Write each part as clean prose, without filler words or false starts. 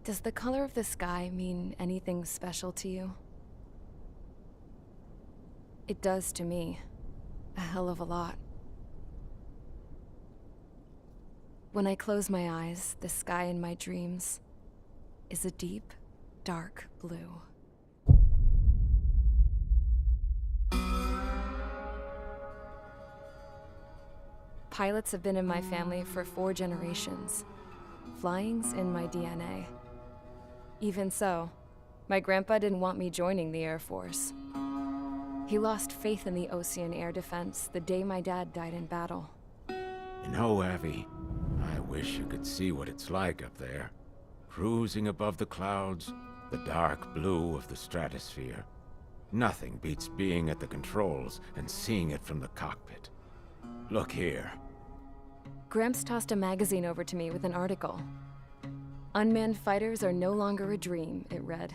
Does the color of the sky mean anything special to you? It does to me. A hell of a lot. When I close my eyes, the sky in my dreams is a deep, dark blue. Pilots have been in my family for 4 generations. Flying's in my DNA. Even so, my grandpa didn't want me joining the Air Force. He lost faith in the Ocean Air Defense the day my dad died in battle. You know, Abby, I wish you could see what it's like up there. Cruising above the clouds, the dark blue of the stratosphere. Nothing beats being at the controls and seeing it from the cockpit. Look here. Gramps tossed a magazine over to me with an article. Unmanned fighters are no longer a dream, it read.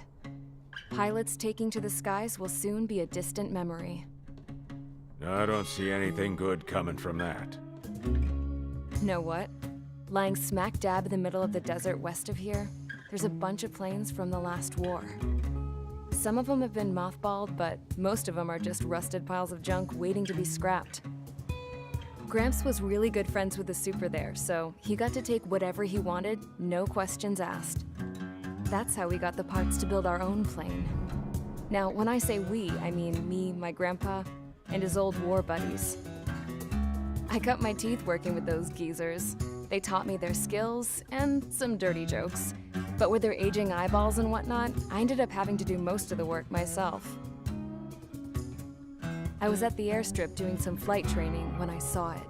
Pilots taking to the skies will soon be a distant memory. I don't see anything good coming from that. Know what? Lying smack dab in the middle of the desert west of here, there's a bunch of planes from the last war. Some of them have been mothballed, but most of them are just rusted piles of junk waiting to be scrapped. Gramps was really good friends with the super there, so he got to take whatever he wanted, no questions asked. That's how we got the parts to build our own plane. Now, when I say we, I mean me, my grandpa, and his old war buddies. I cut my teeth working with those geezers. They taught me their skills, and some dirty jokes. But with their aging eyeballs and whatnot, I ended up having to do most of the work myself. I was at the airstrip doing some flight training when I saw it.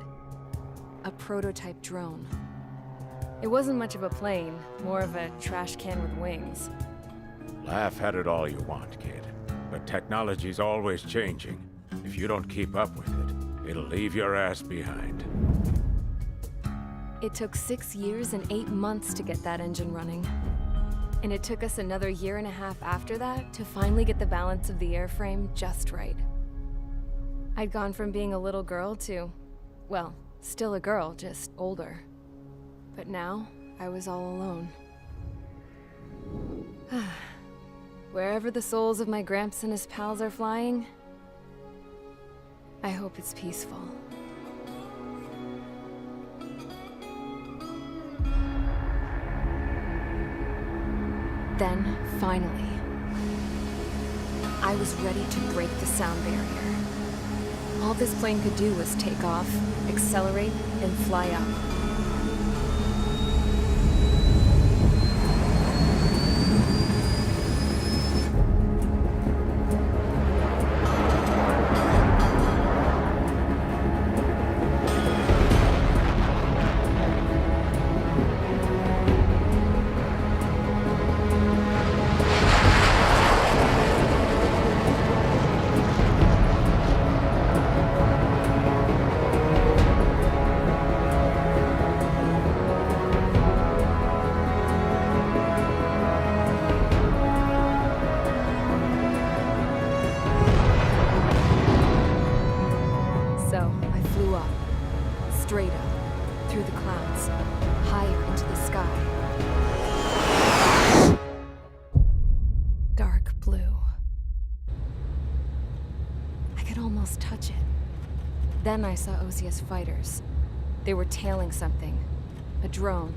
A prototype drone. It wasn't much of a plane, more of a trash can with wings. Laugh at it all you want, kid. But technology's always changing. If you don't keep up with it, it'll leave your ass behind. It took 6 years and 8 months to get that engine running. And it took us another 1.5 years after that to finally get the balance of the airframe just right. I'd gone from being a little girl to, well, still a girl, just older. But now, I was all alone. Wherever the souls of my Gramps and his pals are flying, I hope it's peaceful. Then, finally, I was ready to break the sound barrier. All this plane could do was take off, accelerate, and fly up. Straight up, through the clouds, higher into the sky. Dark blue. I could almost touch it. Then I saw Osia's fighters. They were tailing something. A drone.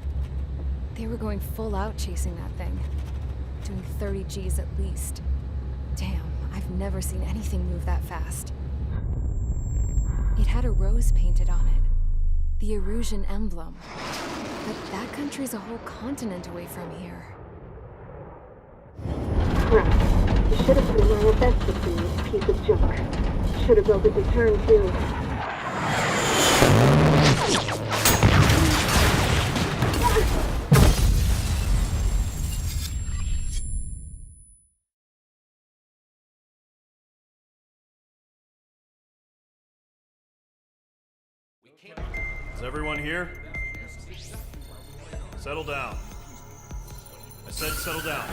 They were going full out chasing that thing. Doing 30 Gs at least. Damn, I've never seen anything move that fast. It had a rose painted on it. The Erusian emblem. But that country's a whole continent away from here. Crap. You should have put in my best with this piece of junk. Should have built a return too. Is everyone here? Settle down. I said settle down.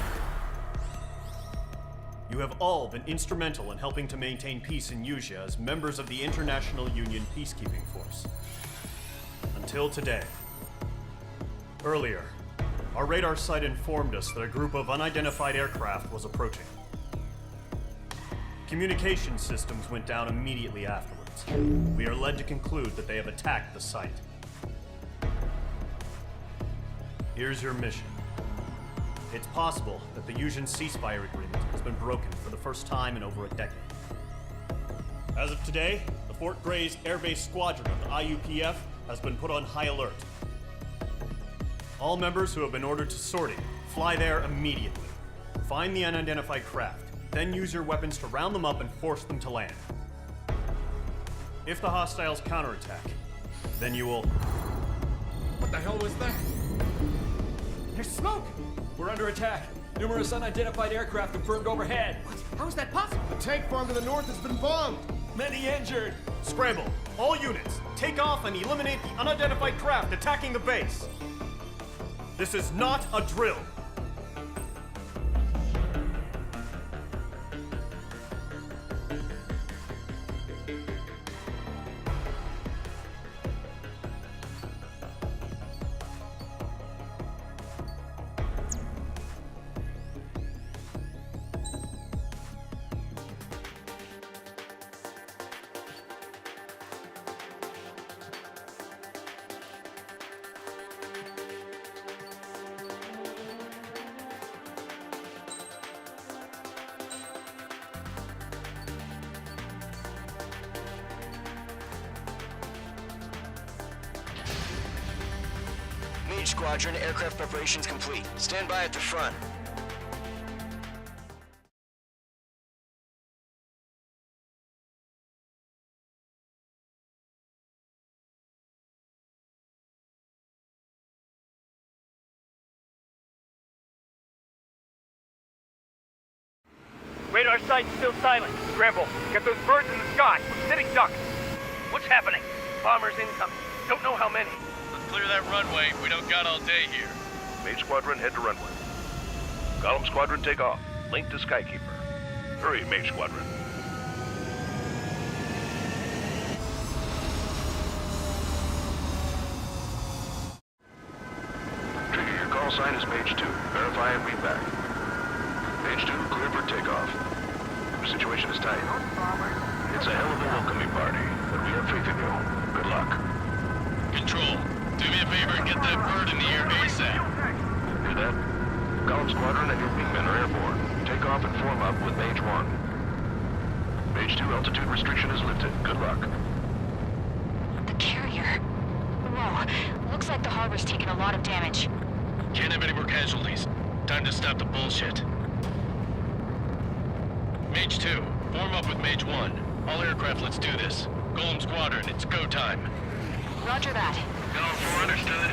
You have all been instrumental in helping to maintain peace in Usea as members of the International Union Peacekeeping Force. Until today. Earlier, Our radar site informed us that a group of unidentified aircraft was approaching. Communication systems went down immediately afterwards. We are led to conclude that they have attacked the site. Here's your mission. It's possible that the Aviation ceasefire agreement has been broken for the first time in over a decade. As of today, the Fort Grays Air Base Squadron of the IUPF has been put on high alert. All members who have been ordered to sortie, fly there immediately. Find the unidentified craft, then use your weapons to round them up and force them to land. If the hostiles counterattack, then you will... What the hell was that? There's smoke! We're under attack. Numerous unidentified aircraft confirmed overhead. What? How is that possible? The tank farm to the north has been bombed! Many injured. Scramble! All units, take off and eliminate the unidentified craft attacking the base! This is not a drill! Mage Squadron, aircraft preparations complete. Stand by at the front. Radar site's still silent. Scramble. Get those birds in the sky. We're sitting ducks. What's happening? Bombers incoming. Don't know how many. Let's clear that runway. We don't got all day here. Mage Squadron, head to runway. Column Squadron, take off. Link to Skykeeper. Hurry, Mage Squadron. Trigger, your call sign is Mage 2. Verify and read back. Mage 2, clear for takeoff. Your situation is tight. It's a hell of a welcoming party, but we have faith in you. Good luck. Control, do me a favor and get that bird in the air ASAP. Hear that? Column Squadron and your wingmen are airborne. Take off and form up with Mage 1. Mage 2, altitude restriction is lifted. Good luck. The carrier. Whoa, looks like the harbor's taken a lot of damage. Can't have any more casualties. Time to stop the bullshit. Mage 2, form up with Mage 1. All aircraft, let's do this. Golem Squadron, it's go time. Roger that. Going 4, understood.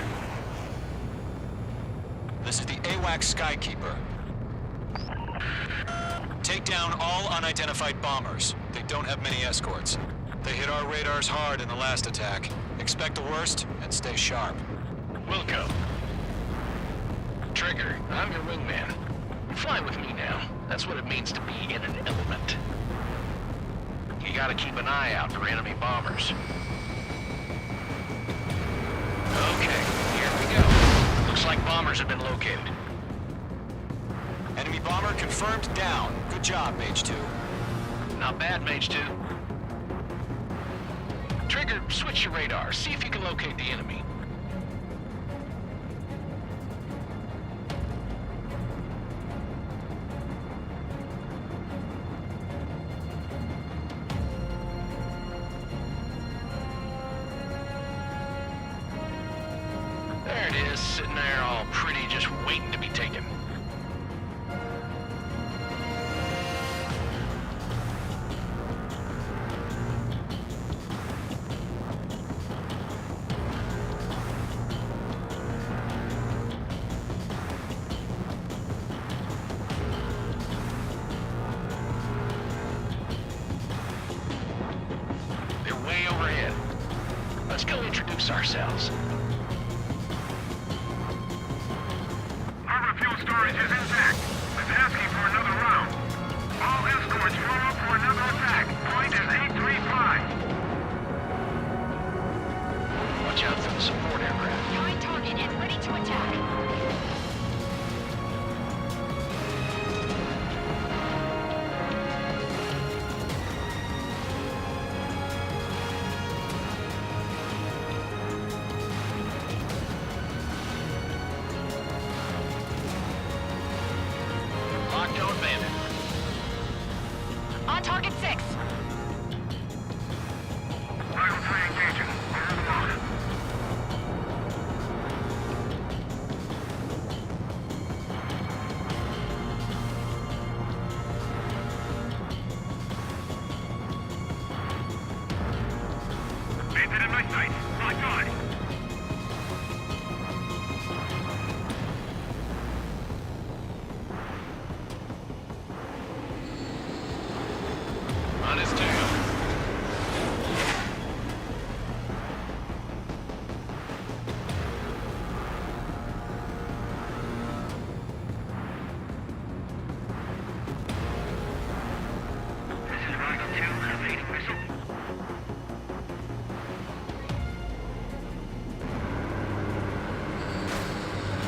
This is the AWAC Skykeeper. Take down all unidentified bombers. They don't have many escorts. They hit our radars hard in the last attack. Expect the worst and stay sharp. Wilco. Trigger, I'm your wingman. Fly with me now. That's what it means to be in an element. You gotta keep an eye out for enemy bombers. Okay, here we go. Looks like bombers have been located. Enemy bomber confirmed down. Good job, Mage 2. Not bad, Mage 2. Trigger, switch your radar. See if you can locate the enemy. There it is, sitting there all pretty, just waiting to be taken. They're way overhead. Let's go introduce ourselves. Harbor fuel storage is intact. It's asking for another round. All escorts form up for another attack. Point is 835. Watch out for the support aircraft. Find target and ready to attack. target 6. Rifle 3 engaging. Hold them off. Painted in my sights. My God. On his tail. This is Rifle 2, evading missile.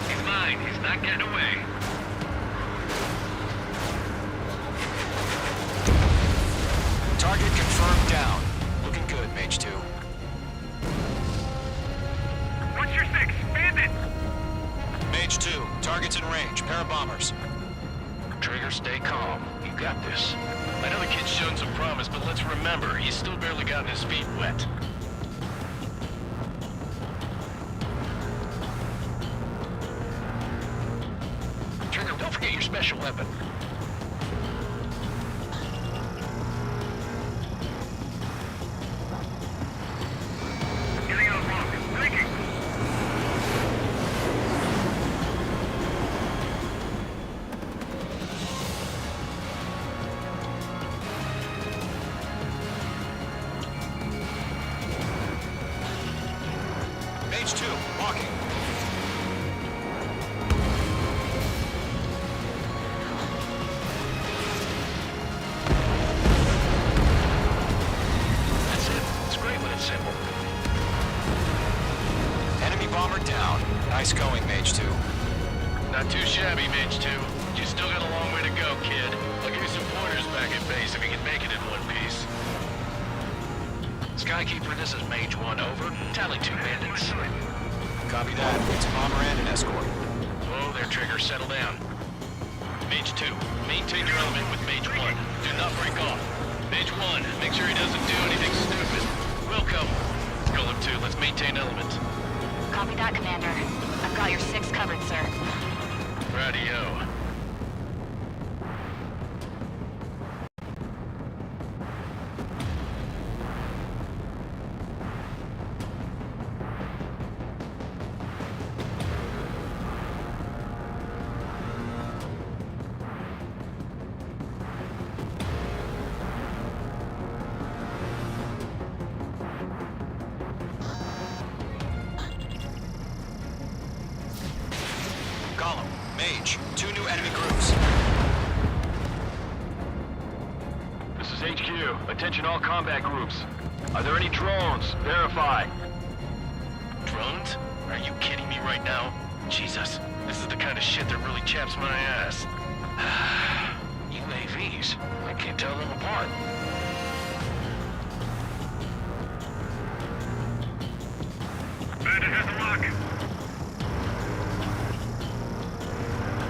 He's mine. He's not getting away. Target confirmed down. Looking good, Mage 2. What's your 6? Bandit! Mage 2, target's in range. Pair of bombers. Trigger, stay calm. You got this. I know the kid's shown some promise, but let's remember, he's still barely gotten his feet wet. Trigger, don't forget your special weapon. Getting out of lock. Breaking. Mage 2, walking. That's it. It's great when it's simple. Enemy bomber down. Nice going, Mage 2. Not too shabby, Mage 2. You still got a long way to go, kid. I'll give you some pointers back at base if you can make it in one piece. Skykeeper, this is Mage 1, over. Tally 2 bandits. Copy that. It's a bomber and an escort. Whoa there, Trigger. Settle down. Mage 2, maintain your element with Mage 1. Do not break off. Mage 1, make sure he doesn't do anything stupid. Welcome. Golem 2, let's maintain element. Copy that, Commander. I've got your 6 covered, sir. Radio. Column, Mage, 2 new enemy groups. This is HQ. Attention all combat groups. Are there any drones? Verify. Drones? Are you kidding me right now? Jesus, this is the kind of shit that really chaps my ass. UAVs. I can't tell them apart. Bandit has a lock.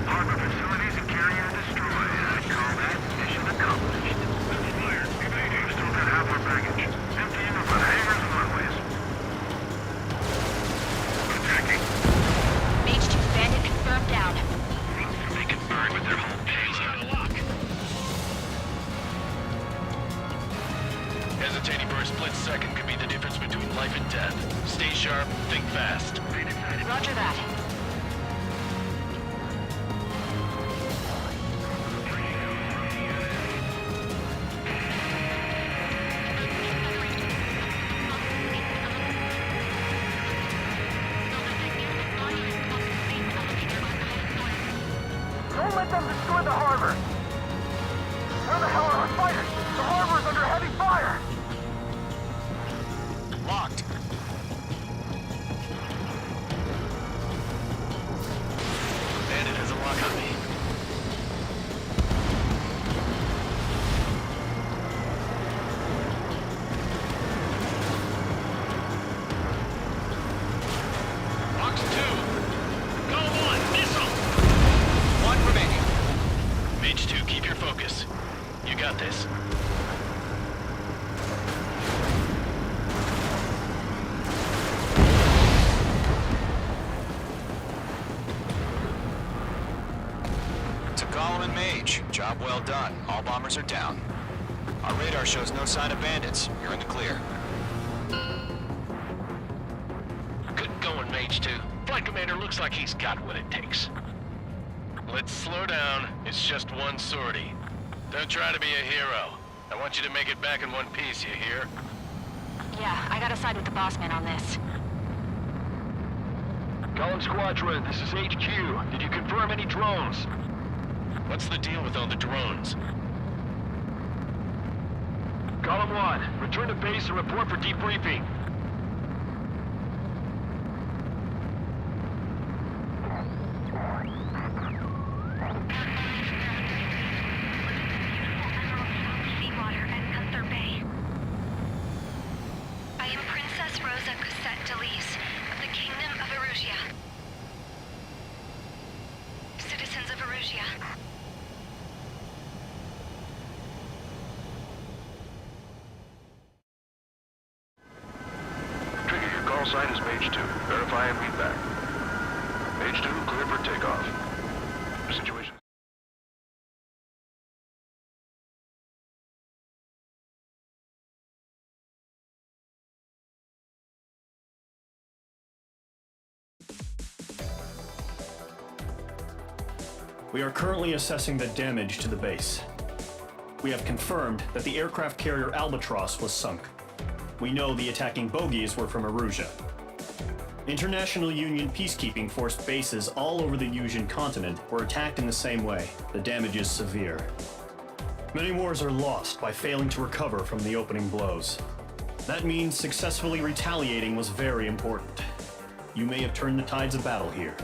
Harbor facilities and carrier destroyed. I call that mission accomplished. Fire. Evading. Still got half our baggage. Emptying of the hangars and runways. Attacking. Mage 2 bandit confirmed down. They can burn with their whole base on a lock. Hesitating for a split second could be the difference between life and death. Stay sharp, think fast. Roger that. Don't let them destroy the harbor! Where the hell are our fighters? The harbor's under heavy fire! Locked. Bandit has a lock on me. Box 2. Go 1, missile! 1 remaining. Mage 2, keep your focus. You got this. To Gollum and Mage, job well done. All bombers are down. Our radar shows no sign of bandits. You're in the clear. Good going, Mage 2. Flight Commander looks like he's got what it takes. Let's slow down. It's just one sortie. Don't try to be a hero. I want you to make it back in one piece, you hear? Yeah, I gotta side with the boss man on this. Column Squadron, this is HQ. Did you confirm any drones? What's the deal with all the drones? Column 1, return to base and report for debriefing. Seawater at Gunther Bay. I am Princess Rosa Cosette Delise of the Kingdom of Erusia. Citizens of Erusia. Trigger, your call sign is Mage 2. Verify and read back. Mage 2, clear for takeoff. Situation. We are currently assessing the damage to the base. We have confirmed that the aircraft carrier Albatross was sunk. We know the attacking bogies were from Erusia. International Union peacekeeping force bases all over the Usian continent were attacked in the same way. The damage is severe. Many wars are lost by failing to recover from the opening blows. That means successfully retaliating was very important. You may have turned the tides of battle here.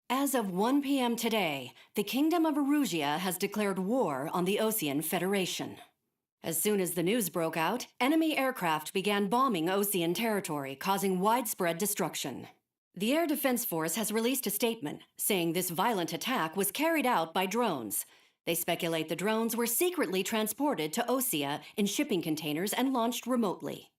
As of 1 p.m. today, the Kingdom of Erusia has declared war on the Osean Federation. As soon as the news broke out, enemy aircraft began bombing Osean territory, causing widespread destruction. The Air Defense Force has released a statement saying this violent attack was carried out by drones. They speculate the drones were secretly transported to Osea in shipping containers and launched remotely.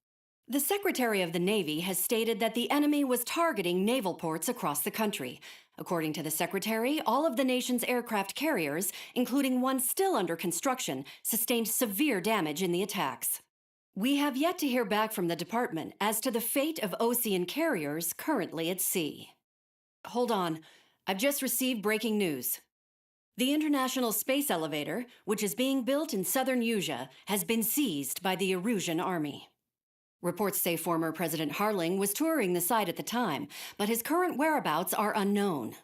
The Secretary of the Navy has stated that the enemy was targeting naval ports across the country. According to the Secretary, all of the nation's aircraft carriers, including one still under construction, sustained severe damage in the attacks. We have yet to hear back from the department as to the fate of Osean carriers currently at sea. Hold on, I've just received breaking news. The International Space Elevator, which is being built in southern Usia, has been seized by the Erusian Army. Reports say former President Harling was touring the site at the time, but his current whereabouts are unknown.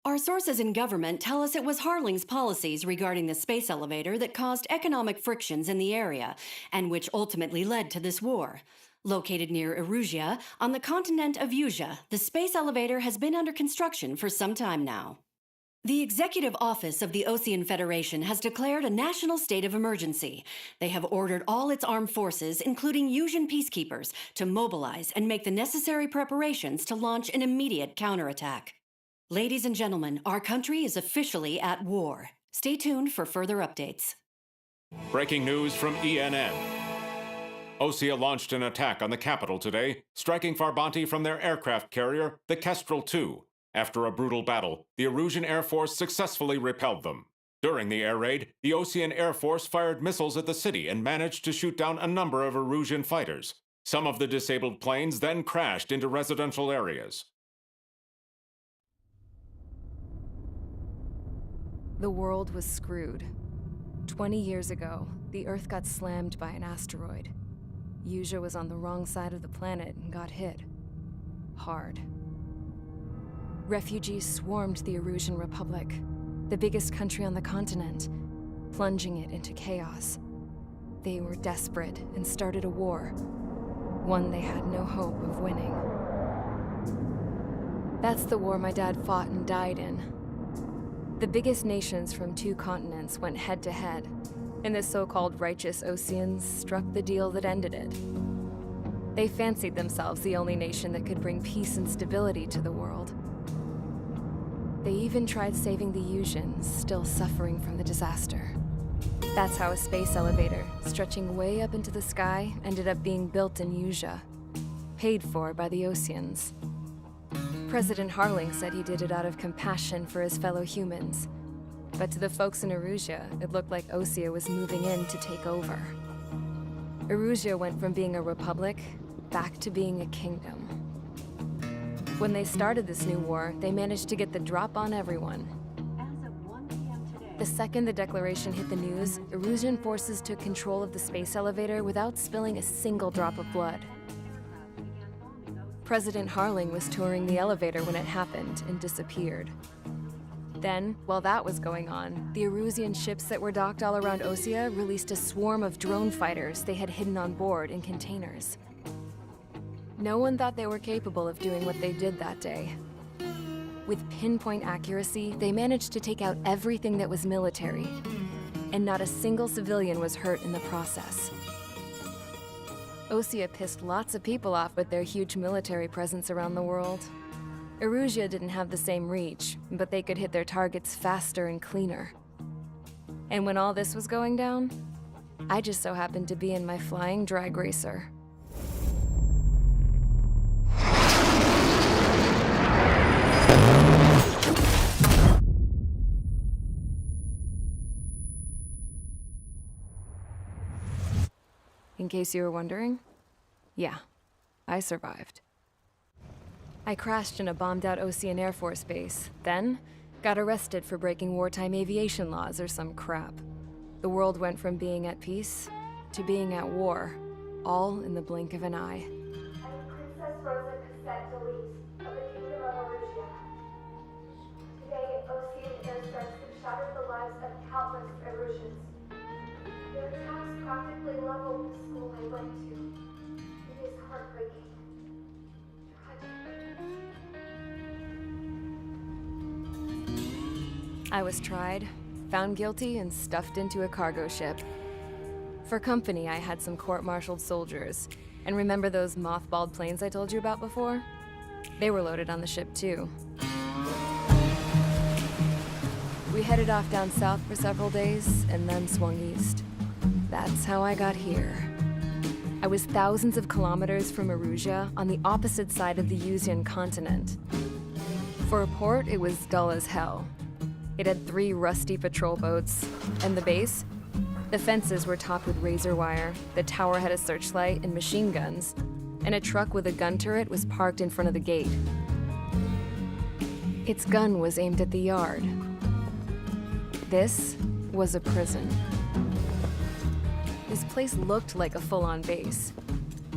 Our sources in government tell us it was Harling's policies regarding the space elevator that caused economic frictions in the area, and which ultimately led to this war. Located near Erusia, on the continent of Usia, the space elevator has been under construction for some time now. The Executive Office of the Osean Federation has declared a national state of emergency. They have ordered all its armed forces, including Usian peacekeepers, to mobilize and make the necessary preparations to launch an immediate counterattack. Ladies and gentlemen, our country is officially at war. Stay tuned for further updates. Breaking news from ENN. Osea launched an attack on the capital today, striking Farbanti from their aircraft carrier, the Kestrel II. After a brutal battle, the Erusian Air Force successfully repelled them. During the air raid, the Osean Air Force fired missiles at the city and managed to shoot down a number of Erusian fighters. Some of the disabled planes then crashed into residential areas. The world was screwed. 20 years ago, the Earth got slammed by an asteroid. Usia was on the wrong side of the planet and got hit. Hard. Refugees swarmed the Erusian Republic, the biggest country on the continent, plunging it into chaos. They were desperate and started a war, one they had no hope of winning. That's the war my dad fought and died in. The biggest nations from 2 continents went head-to-head. and the so-called righteous Oseans struck the deal that ended it. They fancied themselves the only nation that could bring peace and stability to the world. They even tried saving the Usians, still suffering from the disaster. That's how a space elevator, stretching way up into the sky, ended up being built in Usia, paid for by the Oseans. President Harling said he did it out of compassion for his fellow humans, but to the folks in Erusia, it looked like Osea was moving in to take over. Erusia went from being a republic back to being a kingdom. When they started this new war, they managed to get the drop on everyone. As of 1 p.m. today, The second the declaration hit the news, Erusian forces took control of the space elevator without spilling a single drop of blood. President Harling was touring the elevator when it happened and disappeared. Then, while that was going on, the Erusian ships that were docked all around Osea released a swarm of drone fighters they had hidden on board in containers. No one thought they were capable of doing what they did that day. With pinpoint accuracy, they managed to take out everything that was military, and not a single civilian was hurt in the process. Osea pissed lots of people off with their huge military presence around the world. Erusia didn't have the same reach, but they could hit their targets faster and cleaner. And when all this was going down, I just so happened to be in my flying drag racer. In case you were wondering, yeah, I survived. I crashed in a bombed-out Osean Air Force base, then got arrested for breaking wartime aviation laws or some crap. The world went from being at peace to being at war, all in the blink of an eye. I'm Princess Rosa Cassette Delise of the Kingdom of Erusia. Today, Osean airstrikes have shattered the lives of countless Erusians. Their attacks practically leveled the school I went to. It is heartbreaking. Tragic. I was tried, found guilty, and stuffed into a cargo ship. For company, I had some court-martialed soldiers. And remember those mothballed planes I told you about before? They were loaded on the ship, too. We headed off down south for several days, and then swung east. That's how I got here. I was thousands of kilometers from Erusia, on the opposite side of the Usian continent. For a port, it was dull as hell. It had 3 rusty patrol boats, and the base? The fences were topped with razor wire, the tower had a searchlight and machine guns, and a truck with a gun turret was parked in front of the gate. Its gun was aimed at the yard. This was a prison. This place looked like a full-on base,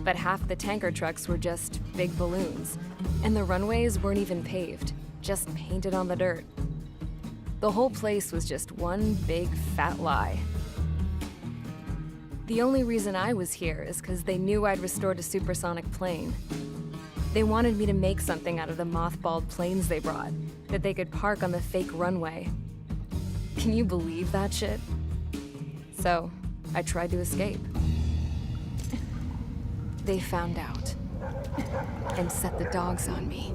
but half the tanker trucks were just big balloons, and the runways weren't even paved, just painted on the dirt. The whole place was just one big fat lie. The only reason I was here is because they knew I'd restored a supersonic plane. They wanted me to make something out of the mothballed planes they brought, that they could park on the fake runway. Can you believe that shit? So, I tried to escape. They found out and set the dogs on me.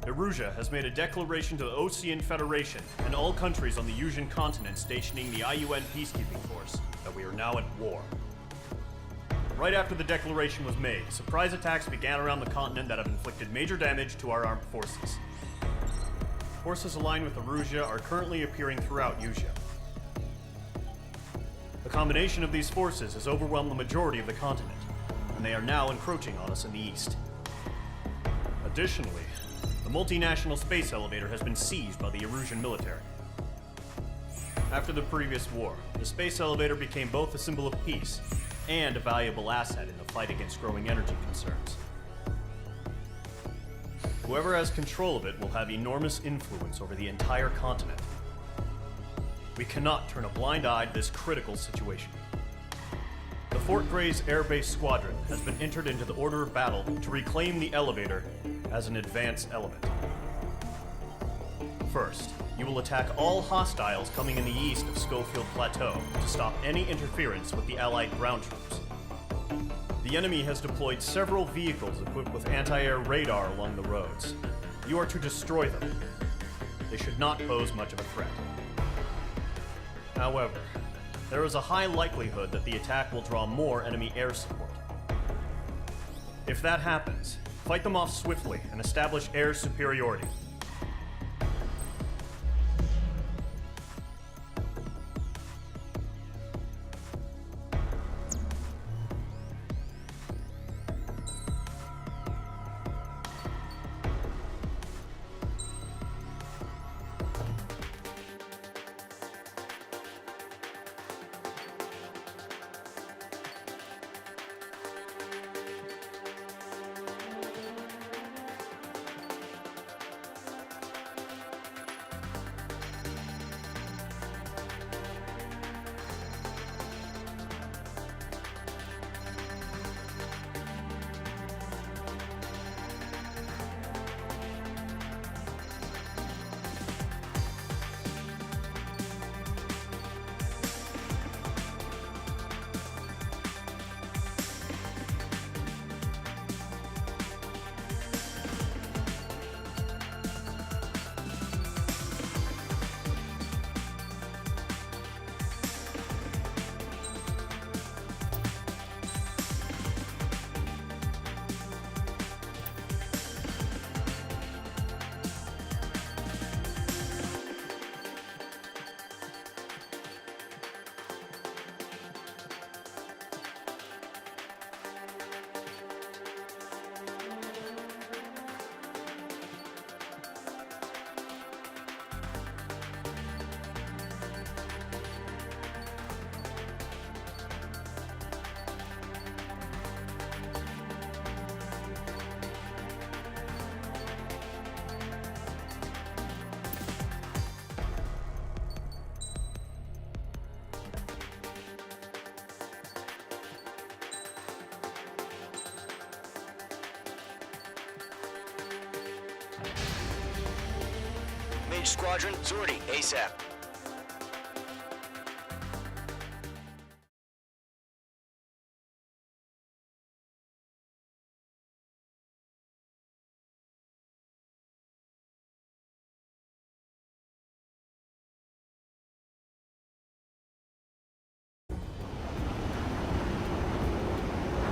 Erusia has made a declaration to the Osean Federation and all countries on the Usian continent stationing the IUN peacekeeping force that we are now at war. Right after the declaration was made, surprise attacks began around the continent that have inflicted major damage to our armed forces. Forces aligned with Erusia are currently appearing throughout Usia. The combination of these forces has overwhelmed the majority of the continent, and they are now encroaching on us in the east. Additionally, the multinational space elevator has been seized by the Erusian military. After the previous war, the space elevator became both a symbol of peace and a valuable asset in the fight against growing energy concerns. Whoever has control of it will have enormous influence over the entire continent. We cannot turn a blind eye to this critical situation. The Fort Gray's Air Base Squadron has been entered into the order of battle to reclaim the elevator as an advance element. First, you will attack all hostiles coming in the east of Schofield Plateau to stop any interference with the Allied ground troops. The enemy has deployed several vehicles equipped with anti-air radar along the roads. You are to destroy them. They should not pose much of a threat. However, there is a high likelihood that the attack will draw more enemy air support. If that happens, fight them off swiftly and establish air superiority. Mage Squadron, Zordy, ASAP.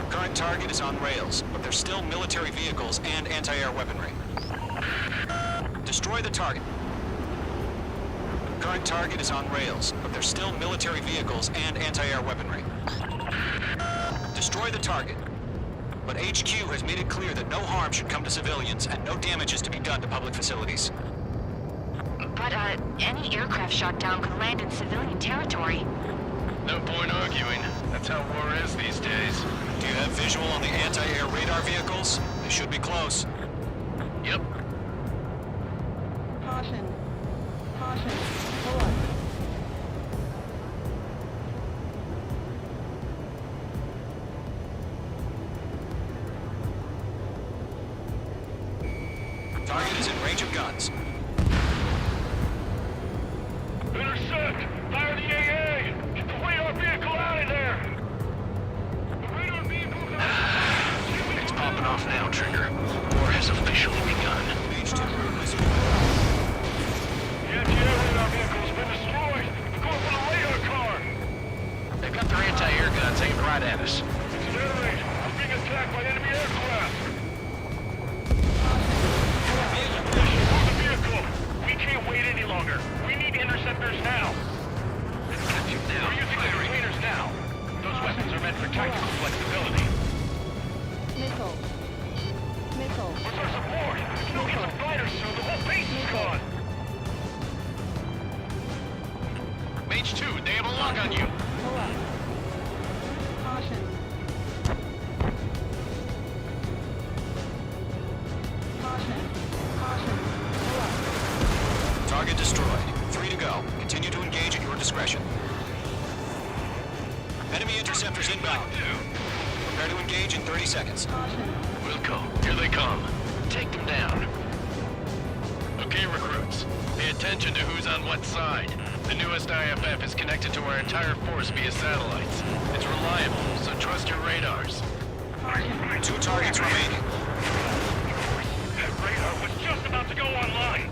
Current target is on rails, but there's still military vehicles and anti-air weaponry. Destroy the target. Current target is on rails, but there's still military vehicles and anti-air weaponry. Destroy the target. But HQ has made it clear that no harm should come to civilians and no damage is to be done to public facilities. But, any aircraft shot down could land in civilian territory. No point arguing. That's how war is these days. Do you have visual on the anti-air radar vehicles? They should be close. Yep. Caution. Caution. Pull up. Target is in range of guns. Intercept! Fire the AA! Get the radar vehicle out of there! The radar vehicle It's popping off now, Trigger. War has officially begun. The anti-air radar vehicle's been destroyed! They're going for the radar car! They've got their anti-air guns aimed right at us. Accelerate! We're being attacked by enemy aircraft! Move the vehicle! We can't wait any longer! We need interceptors now! We're using the containers now! Those weapons are meant for tactical flexibility. Missile. Missile. Where's our support? If we don't get some fighters soon, the whole base is gone! Mage 2, they have a lock on you. Pull up. Caution. Caution. Target destroyed. 3 to go. Continue to engage at your discretion. Enemy interceptors inbound. Prepare to engage in 30 seconds. Wilco, here they come. Take them down. Okay, recruits. Pay attention to who's on what side. The newest IFF is connected to our entire force via satellites. It's reliable, so trust your radars. 2 targets remaining. That radar was just about to go online.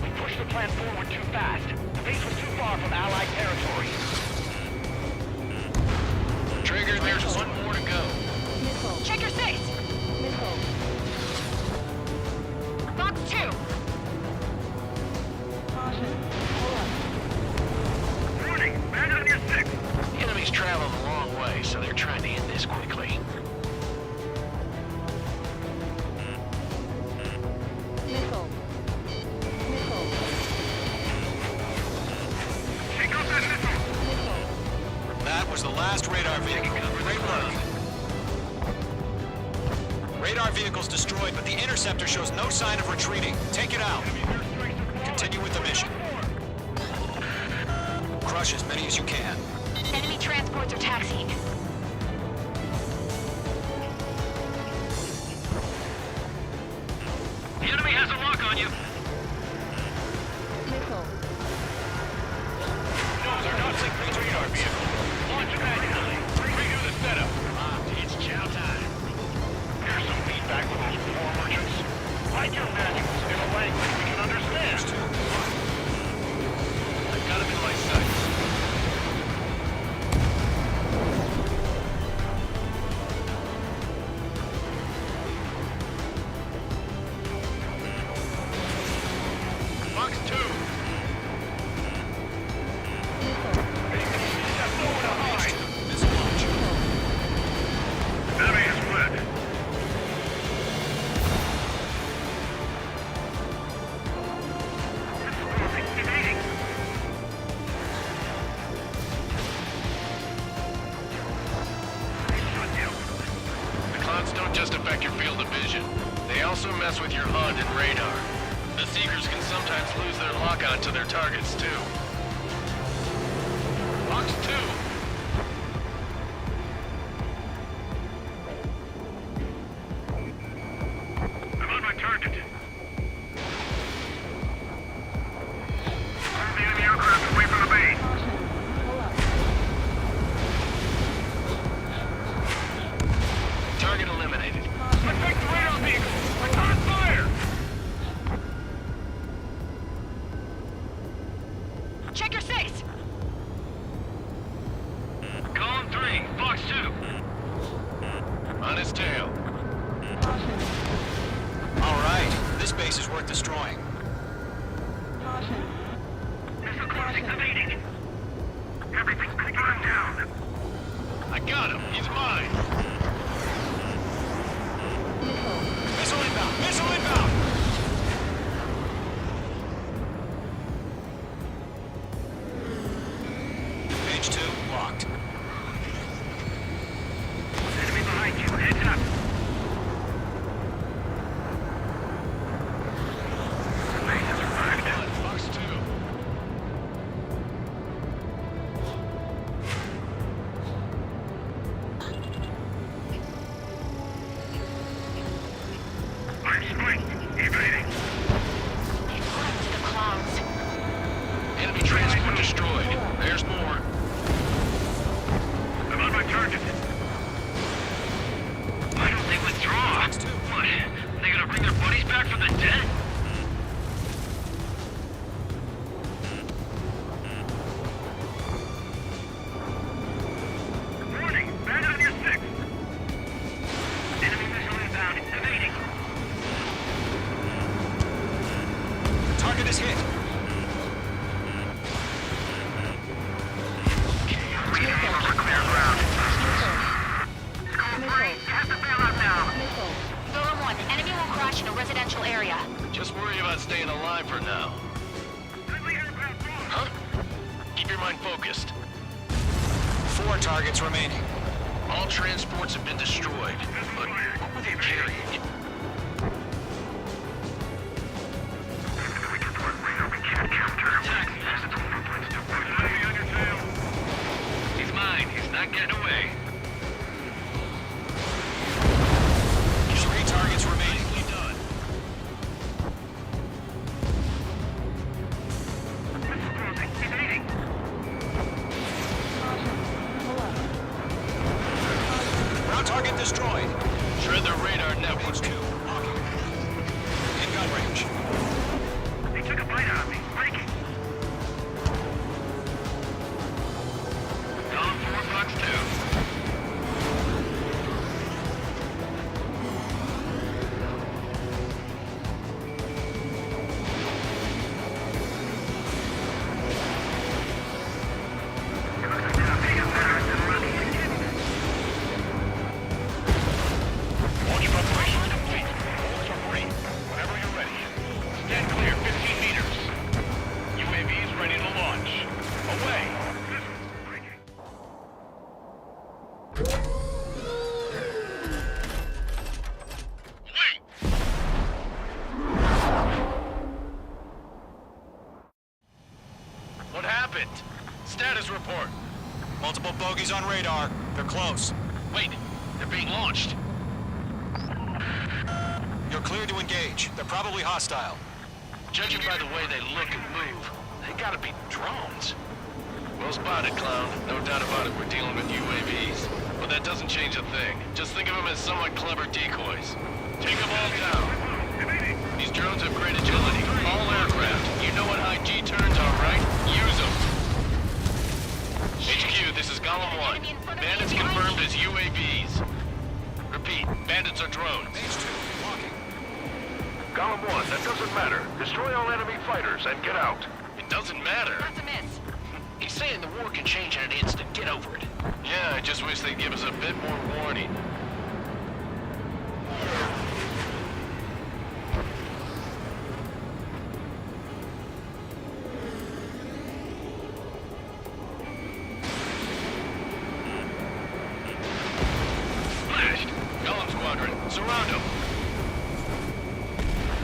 We pushed the plan forward too fast. The base was too far from Allied territory. Trigger, there's one more to go. Missile. Check your six. Missile. Box 2. Caution. Pull up. Warning! Man on your 6! The enemy's traveled a long way, so they're trying to end this quickly. Missile. Missile. Take out that missile! Missile. That was the last radar vehicle. Great work. Radar vehicle's destroyed, but the interceptor shows no sign of retreating. Take it out. Continue with the mission. Crush as many as you can. Enemy transports are taxiing. The enemy has a lock on you! Missile. Those are not synchronous radar vehicles. Launch manually. Redo the setup. It's chow time. Here's some feedback with those war merchants. Write your manuals in a language we can understand. I've got him in my sights. Box 2. There's nowhere to hide. Missile launch. Enemy is fled. Evading. The clouds don't just affect your field of vision. They also mess with your HUD and radar. The Seekers can sometimes lose their lock-on to their targets, too. Box 2. I'm on my target. Move the enemy aircraft away from the base. Caution. Pull up. Target eliminated. Protect the radar vehicle! We're on fire! Check your six. Column 3, Fox 2. On his tail. Caution. All right. This base is worth destroying. Caution. Missile crossing evading. Everything's going down. I got him. He's mine. Missile. Missile inbound! Missile inbound! Page 2, locked. Enemy behind you. Heads up. The base has arrived. Box 2. I'm spiked. Evading. They've flipped to the clouds. Enemy transport destroyed. There's more. I'm on my target. Why don't they withdraw? What? They gonna bring their buddies back from the dead? Warning! Man on your 6! Enemy missile inbound. Evading. Target is hit. Clear ground. Missile. Has to bail out now. Missile. Golem 1, enemy will crash in a residential area. Just worry about staying alive for now. Friendly aircraft lost. Huh? Keep your mind focused. 4 targets remaining. All transports have been destroyed, but what were they carrying? We can put radar we can't counter. destroyed. Shred their radar network. H2, locking. In gun range. They took a bite out of me. Breaking. Column 4, Fox 2. Launch preparations complete. Holds are free. Whenever you're ready. Stand clear 15 meters. UAVs ready to launch. Away. What happened? Status report. Multiple bogeys on radar. They're close. Wait, they're being launched. You're clear to engage. They're probably hostile. Judging by the way they look and move, they gotta be drones. Well spotted, clown. No doubt about it, we're dealing with UAVs. But that doesn't change a thing. Just think of them as somewhat clever decoys. Take them all down. These drones have great agility. All aircraft. You know what high G turns are, right? Use them. HQ, this is Golem 1. Bandits confirmed as UAVs. Repeat, bandits are drones. H2, locking. Column 1, that doesn't matter. Destroy all enemy fighters and get out. It doesn't matter. That's a miss. He's saying the war can change in an instant. Get over it. Yeah, I just wish they'd give us a bit more warning. Flashed. Golem Squadron, surround them.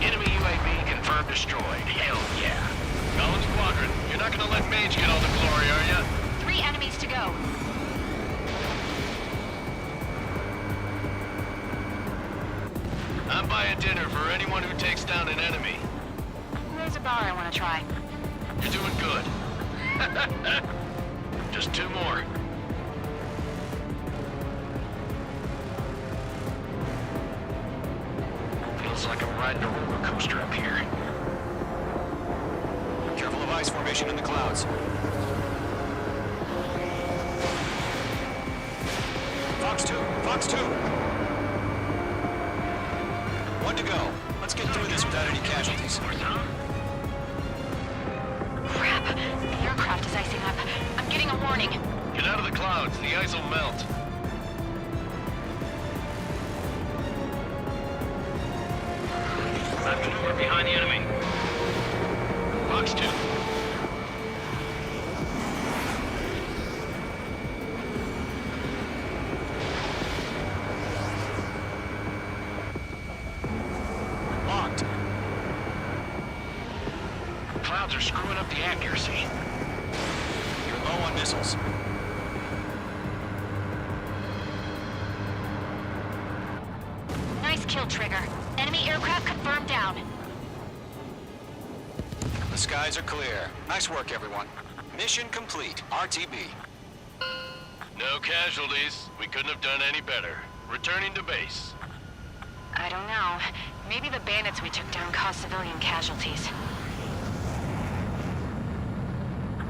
Enemy UAV confirmed destroyed. Hell yeah. Golem Squadron, you're not gonna let Mage get all the glory, are ya? 3 enemies to go. I'm buying dinner for anyone who takes down an enemy. There's a bar I want to try. You're doing good. Just 2 more. Feels like I'm riding a roller coaster up here. Careful of ice formation in the clouds. Fox 2, Fox 2. 1 to go. Let's get through this without any casualties. Crap. The aircraft is icing up. I'm getting a warning. Get out of the clouds. The ice will melt. Let's maneuver behind the enemy. Fox 2. Locked. Clouds are screwing up the accuracy. You're low on missiles. Nice kill, Trigger. Enemy aircraft confirmed down. The skies are clear. Nice work, everyone. Mission complete. RTB. No casualties. We couldn't have done any better. Returning to base. I don't know. Maybe the bandits we took down caused civilian casualties.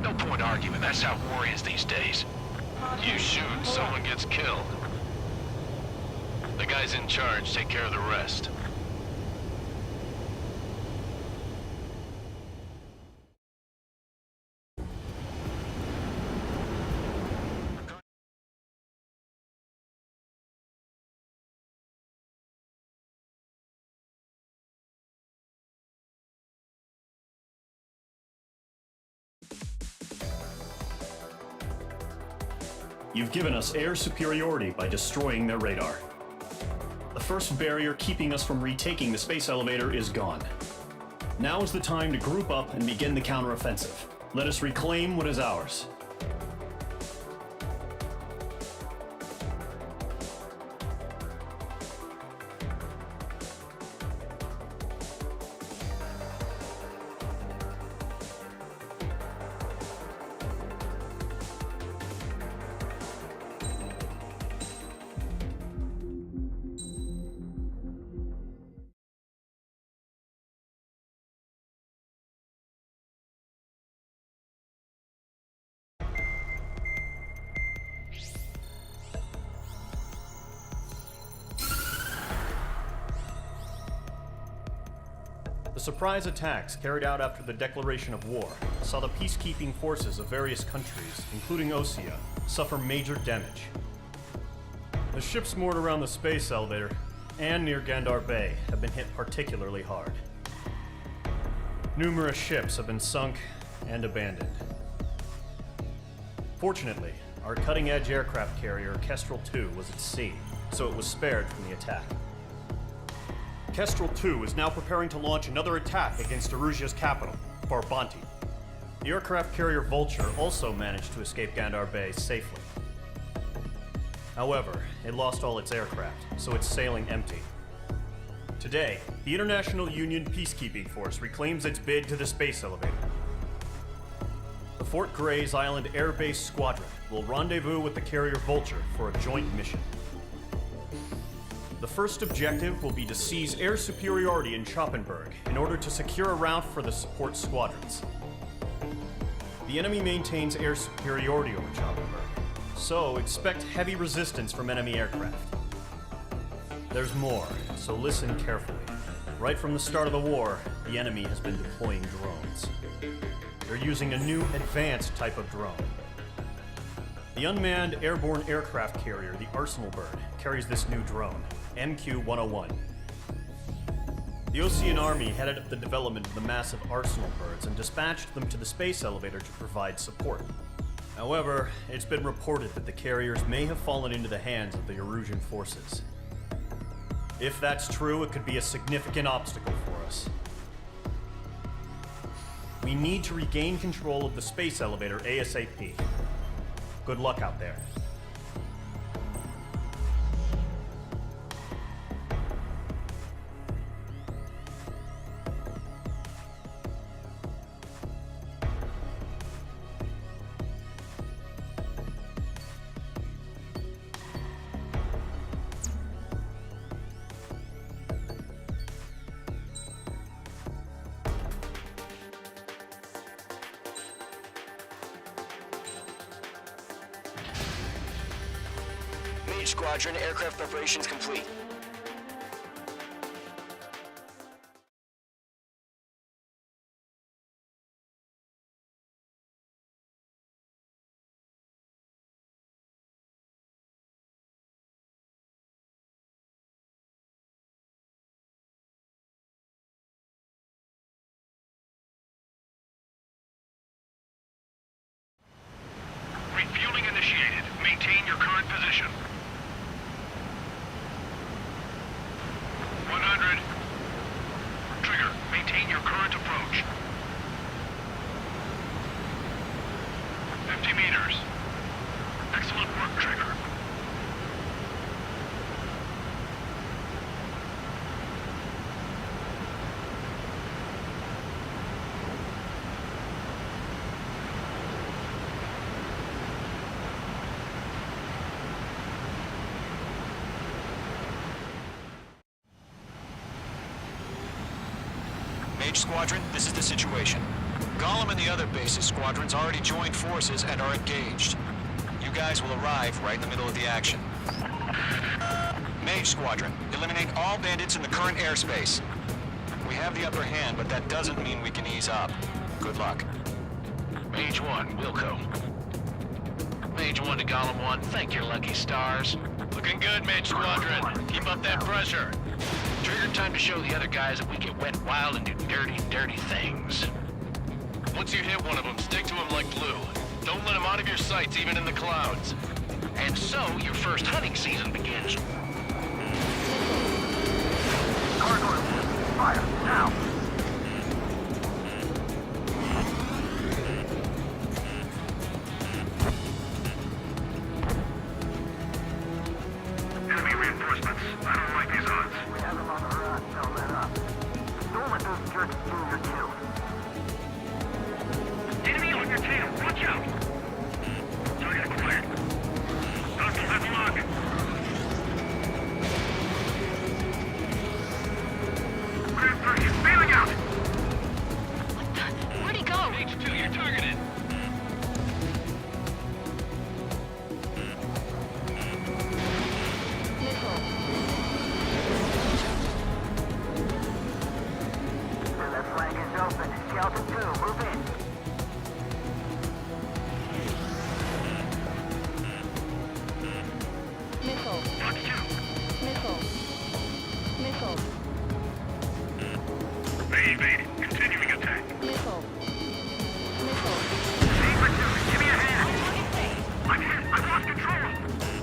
No point arguing. That's how war is these days. You shoot, someone gets killed. The guys in charge take care of the rest. You've given us air superiority by destroying their radar. The first barrier keeping us from retaking the space elevator is gone. Now is the time to group up and begin the counteroffensive. Let us reclaim what is ours. surprise attacks carried out after the declaration of war saw the peacekeeping forces of various countries, including Osea, suffer major damage. The ships moored around the space elevator and near Gandar Bay have been hit particularly hard. Numerous ships have been sunk and abandoned. Fortunately, our cutting-edge aircraft carrier Kestrel 2 was at sea, so it was spared from the attack. Kestrel 2 is now preparing to launch another attack against Erusia's capital, Farbanti. The aircraft carrier Vulture also managed to escape Gandar Bay safely. However, it lost all its aircraft, so it's sailing empty. Today, the International Union Peacekeeping Force reclaims its bid to the space elevator. The Fort Gray's Island Air Base Squadron will rendezvous with the carrier Vulture for a joint mission. The first objective will be to seize air superiority in Schoppenberg in order to secure a route for the support squadrons. The enemy maintains air superiority over Schoppenberg, so expect heavy resistance from enemy aircraft. There's more, so listen carefully. Right from the start of the war, the enemy has been deploying drones. They're using a new advanced type of drone. The unmanned airborne aircraft carrier, the Arsenal Bird, carries this new drone, MQ-101. The Osean Army headed up the development of the massive Arsenal Birds and dispatched them to the space elevator to provide support. However, it's been reported that the carriers may have fallen into the hands of the Erusian forces. If that's true, it could be a significant obstacle for us. We need to regain control of the space elevator ASAP. Good luck out there. Squadron, aircraft preparations complete. Refueling initiated. Maintain your current position. 100. Trigger, maintain your current approach. 50 meters. Excellent work, Trigger. Mage Squadron, this is the situation. Gollum and the other base's squadrons already joined forces and are engaged. You guys will arrive right in the middle of the action. Mage Squadron, eliminate all bandits in the current airspace. We have the upper hand, but that doesn't mean we can ease up. Good luck. Mage 1, Wilco. Mage 1 to Gollum 1, thank your lucky stars. Looking good, Mage Squadron. Keep up that pressure. Trigger, time to show the other guys that we get wet wild and do dirty, dirty things. Once you hit one of them, stick to them like glue. Don't let them out of your sights, even in the clouds. And so, your first hunting season begins. Cargo, fire, now! Enemy reinforcements. I don't like these odds. We have them on the run. They'll let up. Don't let those jerks do your kill. Enemy on your tail. Watch out! Target acquired. Hostile has a lock. Grand pressure. Failing Missile. Missile. Missile. They evaded. Continuing attack. Missile. Missile. Saber 2, give me a hand. I'm hit. I lost control.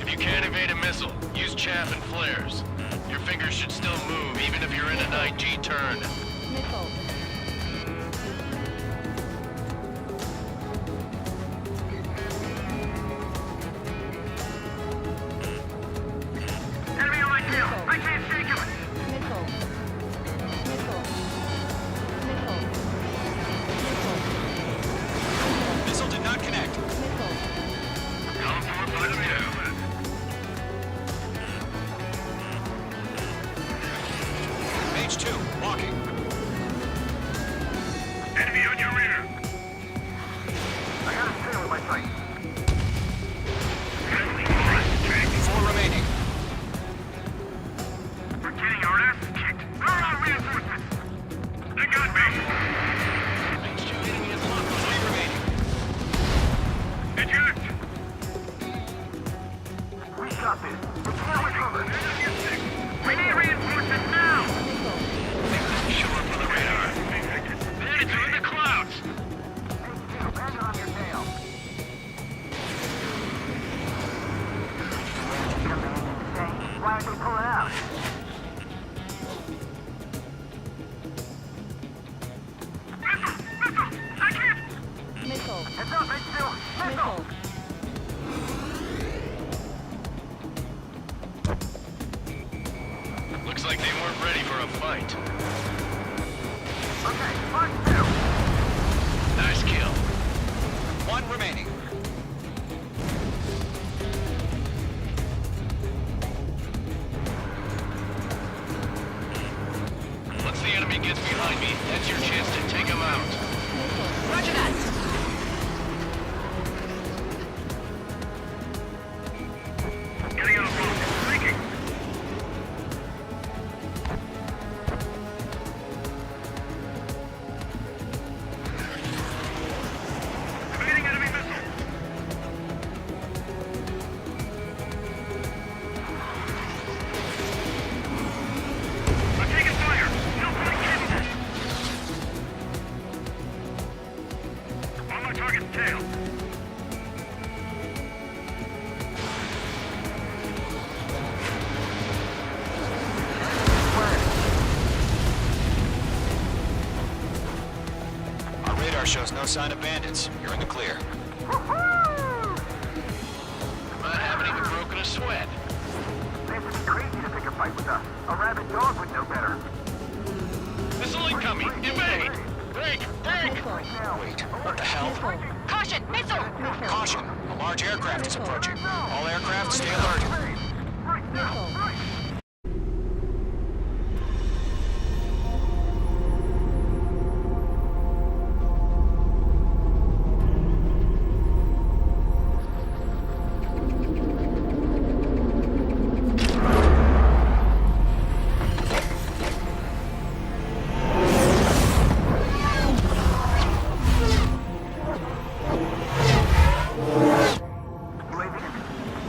If you can't evade a missile, use chaff and flares. Your fingers should still move, even if you're in an IG turn. Missile. Enemy on my tail. I can't shake him. Missile. Missile. Missile. Missile. Missile did not connect. Missile. Come for a bite of you. Mage 2, walking. Enemy on your rear. I got a tail in my sight. Heavily pressed, Jake. 4 remaining. We're getting our asses kicked. Where are our reinforcements? They got me. Mage 2 enemy is locked on 3 remaining. Eject. We got this. We can't recover. We need reinforcements now. Show up on the radar. It's in the clouds. Hang on your tail. Why did they pull it out? I can't. Missile. It's up, it's still. Missile. Looks like they weren't ready for a fight. Okay, mark 2. Nice kill. 1 remaining. Once the enemy gets behind me, that's your chance to take him out. Roger that. Getting out of focus. Thinking. Evading enemy missile. I'm taking fire. No point capable. On my target's tail. Our radar shows no sign of bandits. You're in the clear. I haven't even broken a sweat. They have to be crazy to pick a fight with us. A rabid dog would know better. Missile incoming! Evade! Break! Break! Wait, what the hell? Caution! Missile! Caution! A large aircraft is approaching. All aircraft stay alert. Missile.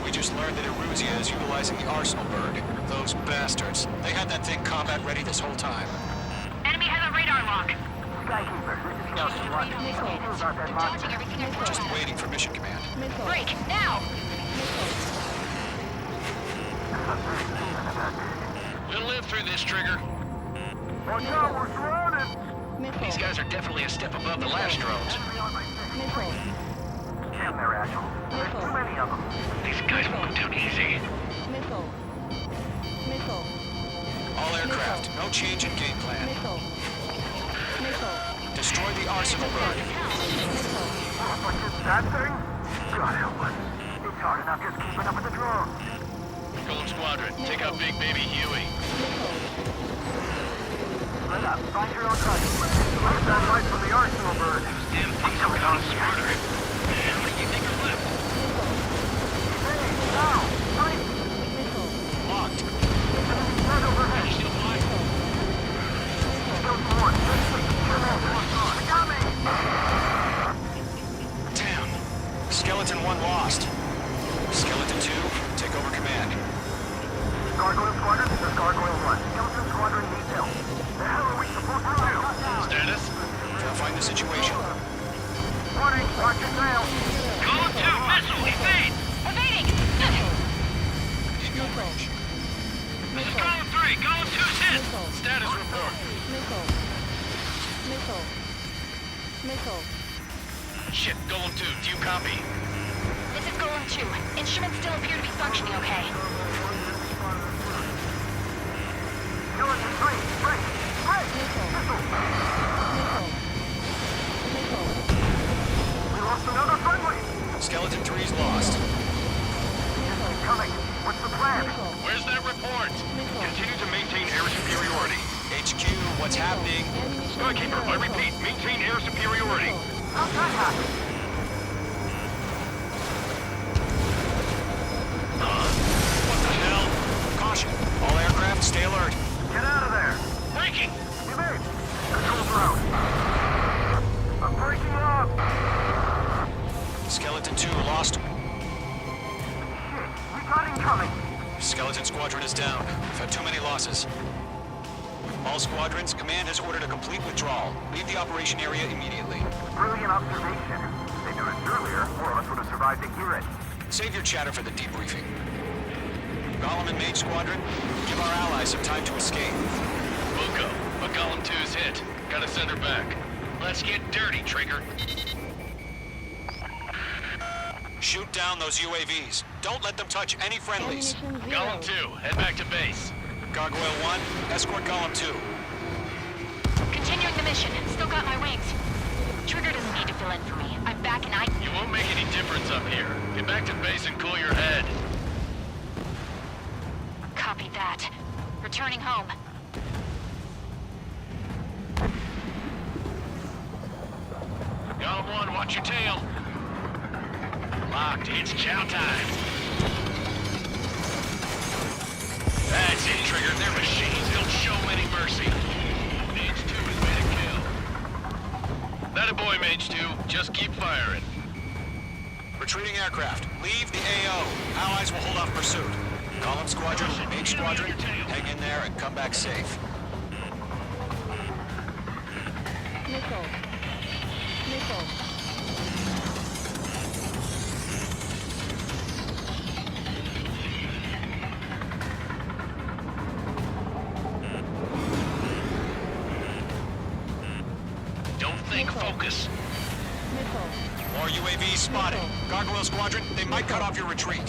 We just learned that Eruzia is utilizing the Arsenal bird. Those bastards. They had that thing combat ready this whole time. Enemy has a radar lock. Skykeeper, this is Scout 1. About that lock. Dodging everything I Just waiting for mission command. Missile. Break! Now! We'll live through this, Trigger. Watch out, we're surrounded! These guys are definitely a step above the last drones. Missile. Damn, they're agile. There's too many of them. These guys won't go down easy. Missile. Missile. All aircraft, no change in game plan. Missile. Missile. Destroy the Arsenal bird. Missile. What's this, that thing? God help us. It's hard enough just keeping up with the drones. Golem Squadron, take out Big Baby Huey. Let up, find your own target. Where's that light from the Arsenal bird? Damn things have gone smarter. How many do you think are left? Hey, now! Fight! Locked. Right overhead. Still flying. Still one. Let's take the I got me! lost. Skeleton 2, take over command. Gargoyle Squadron, this is Gargoyle 1. Skeleton Squadron needs help. The hell are we supposed to do? Status? Trying to find the situation. Warning, watch your tail. Golem 2, missile, evade! Evading! In gun range. This is Golem 3, Golem 2's hit! Missile. Status report. Missile. Missile. Missile. Shit, Golem 2, do you copy? This is Golem 2. Instruments still appear to be functioning okay. Skeleton 3, break! Break! Missile. Missile! Missile. Missile. We lost another friendly! Skeleton 3's lost. Missile. Coming! What's the plan? Missile. Where's that report? Missile. Continue to maintain air superiority. HQ, what's happening? Ammunition Skykeeper, I repeat, maintain air superiority. How's that happen? What the hell? Caution, all aircraft stay alert. Get out of there! Breaking! Evade! Controls are out! I'm breaking up! Skeleton 2 lost. Shit! We got incoming! Skeleton Squadron is down. We've had too many losses. All squadrons, command has ordered a complete withdrawal. Leave the operation area immediately. Brilliant observation. If they knew it earlier, more of us would have survived to hear it. Save your chatter for the debriefing. Golem and Mage Squadron, give our allies some time to escape. We'll go, but Golem 2's hit. Gotta send her back. Let's get dirty, Trigger. Shoot down those UAVs. Don't let them touch any friendlies. Ammunition 0. Golem 2, head back to base. Gargoyle 1, escort Golem 2. Continuing the mission. Still got my wings. Trigger doesn't need to fill in for me. I'm back and I... You won't make any difference up here. Get back to base and cool your head. Copy that. Returning home. Golem 1, watch your tail. Locked, it's chow time. That's it, Trigger. They're machines. Don't show any mercy. Mage 2 has made a kill. That a boy, Mage 2. Just keep firing. Retreating aircraft, leave the AO. Allies will hold off pursuit. Golem Squadron, Mage Squadron, hang in there and come back safe. Missile. Missile. Don't think, Missile. focus. Missile. More UAVs spotted. Gargoyle Squadron, they might cut off your retreat.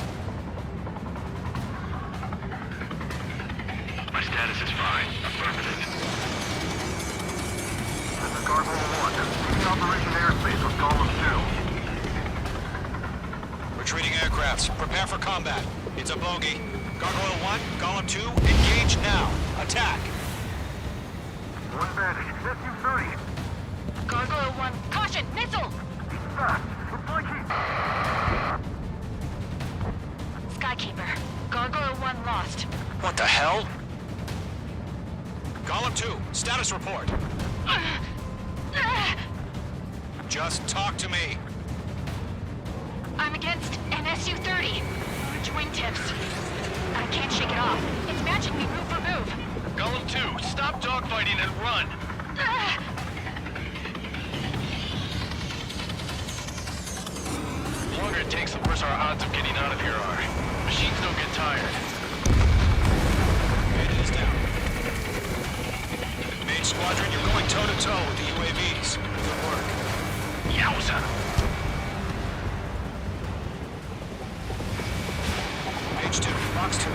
My status is fine. Affirmative. This is Gargoyle 1. Leaving Operation Airspace with Golem 2. Retreating aircrafts, prepare for combat. It's a bogey. Gargoyle 1, Golem 2, engage now. Attack. One bandit. SU-30. Gargoyle 1. Caution! Missile! Fast. It's like he... Skykeeper. Gargoyle 1 lost. What the hell? Golem 2, status report. Just talk to me. I'm against an SU-30. Wingtips. I can't shake it off. It's matching me move for move. Golem 2, stop dogfighting and run. The longer it takes, the worse our odds of getting out of here are. Machines don't get tired. It is down. Mage Squadron, you're going toe-to-toe with the UAVs. Good work. Yowza! Mage 2, Box 2.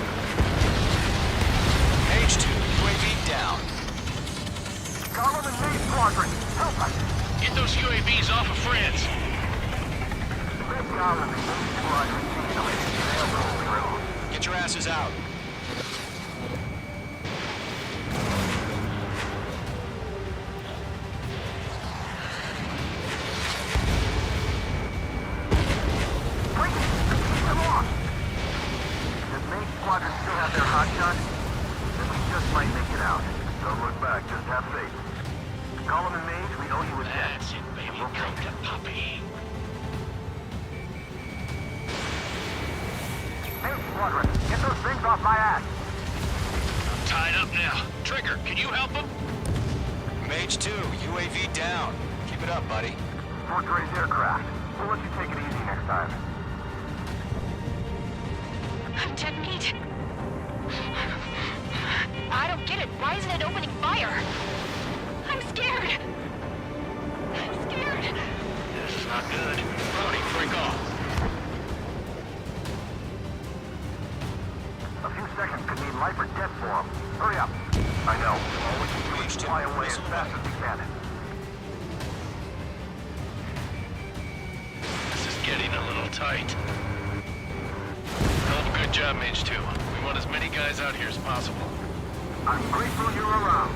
Mage 2, UAV down. Golem and Mage Squadron. Help us. Get those UAVs off of France. Let Golem and Mage Squadron see the latest trail roll through. Get your asses out. Break it! Keep them off! Does Mage Squadron still have their hotshot? Then we just might make it out. Don't look back, just have faith. Golem and Mage, we owe you a debt. That's it, baby. Come to Puppy. Main Squadron, get those things off my ass. I'm tied up now. Trigger, can you help him? Mage 2, UAV down. Keep it up, buddy. Fort Gray's aircraft. We'll let you take it easy next time. I'm dead meat. I don't get it. Why isn't it opening fire? I'm scared. I'm scared. This is not good. Brody, break off. A few seconds could mean life or death for him. Hurry up. I know. All we can do is fly away as fast as we can. This is getting a little tight. Hell of a good job, Mage 2. We want as many guys out here as possible. I'm grateful you're around.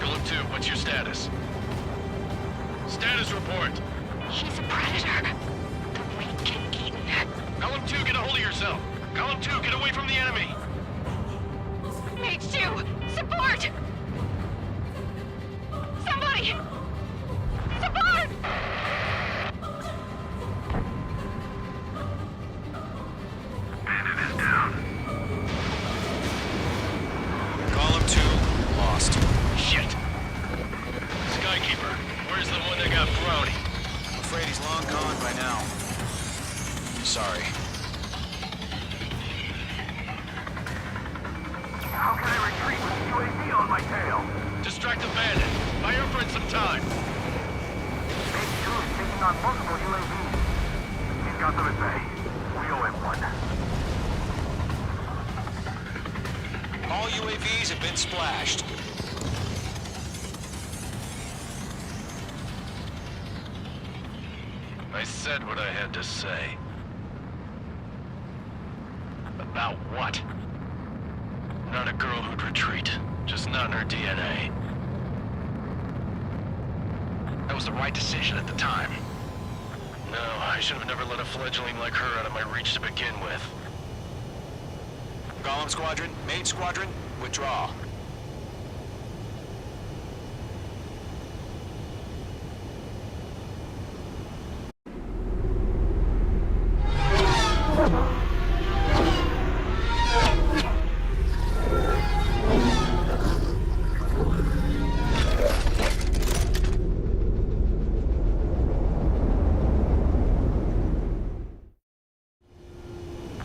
Golem 2, what's your status? Status report. He's a predator. The weak get eaten. Golem 2, get a hold of yourself. Golem 2, get away from the enemy. Mage 2, support! Somebody! Support! Bandit is down. Column 2, lost. Shit. Skykeeper, where's the one that got Brownie? I'm afraid he's long gone by now. Sorry. How can I retreat with the UAV on my tail? Distract the bandit. Buy your friend some time. Mage 2 is taking on multiple UAVs. He's got them at bay. We owe him one. All UAVs have been splashed. I said what I had to say. About what? Not a girl who'd retreat. Just not in her DNA. That was the right decision at the time. No, I should have never let a fledgling like her out of my reach to begin with. Golem Squadron, Main Squadron, withdraw.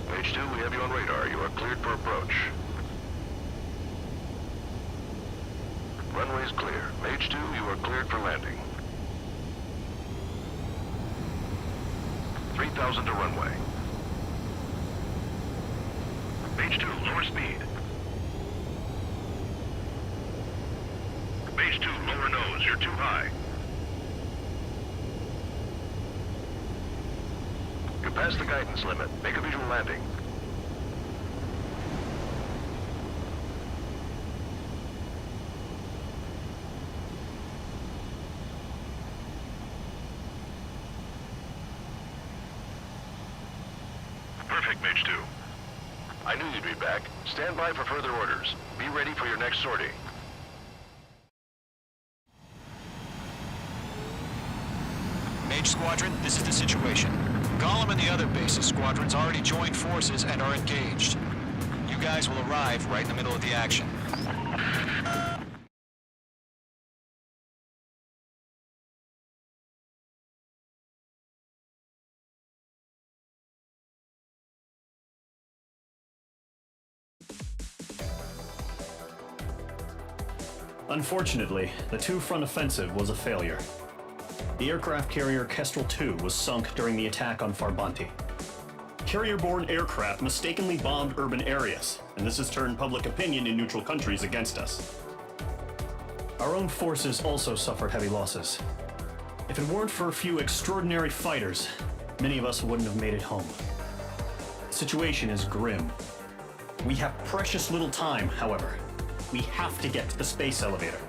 Mage 2, we have you on radar. You are cleared for approach. Runway is clear. Mage 2, you are cleared for landing. 3,000 to runway. Mage 2, lower speed. Mage 2, lower nose. You're too high. You're past the guidance limit. Make a visual landing. Perfect, Mage 2. I knew you'd be back. Stand by for further orders. Be ready for your next sortie. Mage Squadron, this is the situation. Golem and the other bases squadrons already joined forces and are engaged. You guys will arrive right in the middle of the action. Unfortunately, the two-front offensive was a failure. The aircraft carrier Kestrel II was sunk during the attack on Farbanti. Carrier-borne aircraft mistakenly bombed urban areas, and this has turned public opinion in neutral countries against us. Our own forces also suffered heavy losses. If it weren't for a few extraordinary fighters, many of us wouldn't have made it home. The situation is grim. We have precious little time, however. We have to get to the space elevator.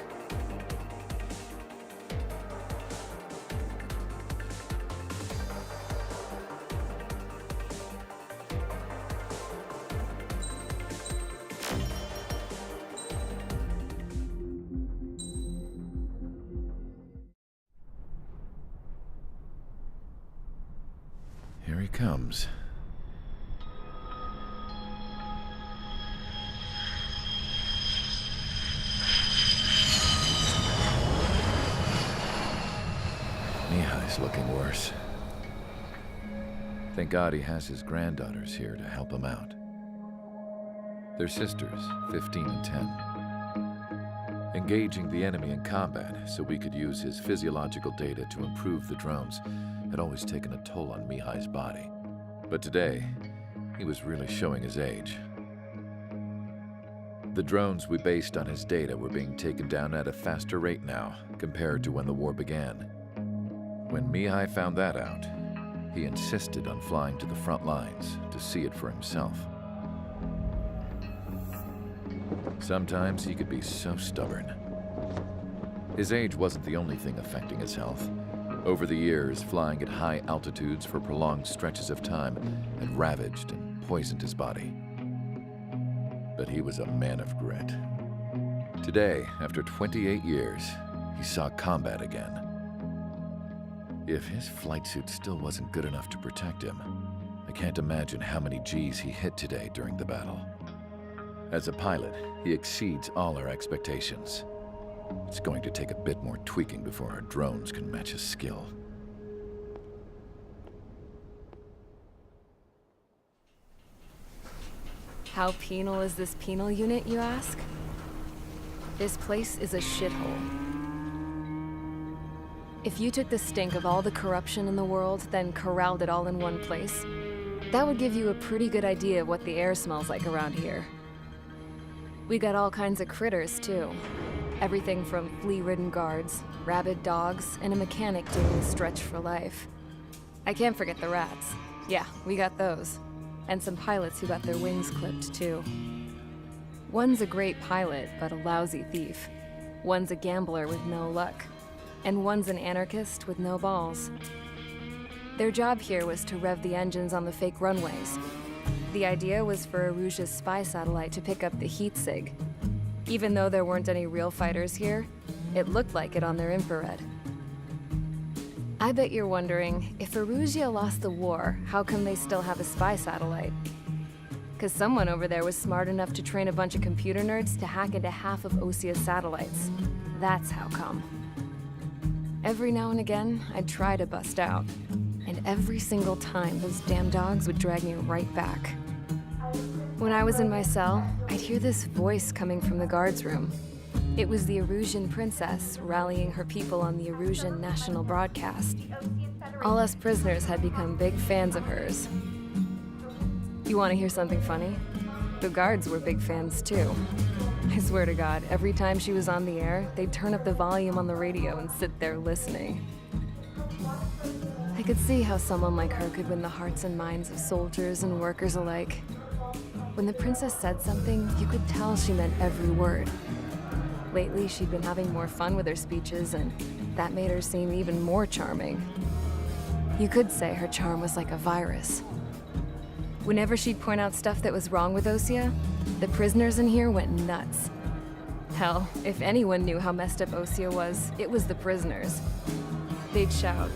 Here he comes. looking worse. Thank God he has his granddaughters here to help him out. They're sisters, 15 and 10. Engaging the enemy in combat so we could use his physiological data to improve the drones had always taken a toll on Mihai's body. But today, he was really showing his age. The drones we based on his data were being taken down at a faster rate now compared to when the war began. When Mihai found that out, he insisted on flying to the front lines to see it for himself. Sometimes he could be so stubborn. His age wasn't the only thing affecting his health. Over the years, flying at high altitudes for prolonged stretches of time had ravaged and poisoned his body. But he was a man of grit. Today, after 28 years, he saw combat again. If his flight suit still wasn't good enough to protect him, I can't imagine how many G's he hit today during the battle. As a pilot, he exceeds all our expectations. It's going to take a bit more tweaking before our drones can match his skill. How penal is this penal unit, you ask? This place is a shithole. If you took the stink of all the corruption in the world, then corralled it all in one place, that would give you a pretty good idea of what the air smells like around here. We got all kinds of critters, too. Everything from flea-ridden guards, rabid dogs, and a mechanic doing a stretch for life. I can't forget the rats. Yeah, we got those. And some pilots who got their wings clipped, too. One's a great pilot, but a lousy thief. One's a gambler with no luck. And one's an anarchist with no balls. Their job here was to rev the engines on the fake runways. The idea was for Aruja's spy satellite to pick up the heat sig. Even though there weren't any real fighters here, it looked like it on their infrared. I bet you're wondering, if Aruja lost the war, how come they still have a spy satellite? Because someone over there was smart enough to train a bunch of computer nerds to hack into half of Osia's satellites. That's how come. Every now and again, I'd try to bust out. And every single time, those damn dogs would drag me right back. When I was in my cell, I'd hear this voice coming from the guards room. It was the Erusian princess rallying her people on the Erusian national broadcast. All us prisoners had become big fans of hers. You want to hear something funny? The guards were big fans too. I swear to God, every time she was on the air, they'd turn up the volume on the radio and sit there listening. I could see how someone like her could win the hearts and minds of soldiers and workers alike. When the princess said something, you could tell she meant every word. Lately, she'd been having more fun with her speeches, and that made her seem even more charming. You could say her charm was like a virus. Whenever she'd point out stuff that was wrong with Osia, the prisoners in here went nuts. Hell, if anyone knew how messed up Osia was, it was the prisoners. They'd shout,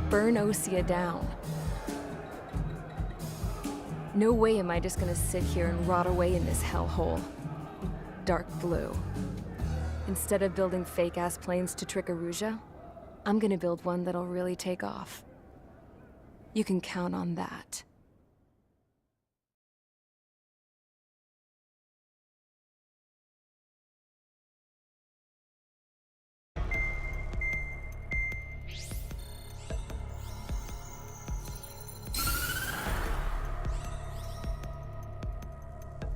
"Burn Osia down." No way am I just gonna sit here and rot away in this hellhole. Dark blue. Instead of building fake-ass planes to trick Aruja, I'm gonna build one that'll really take off. You can count on that.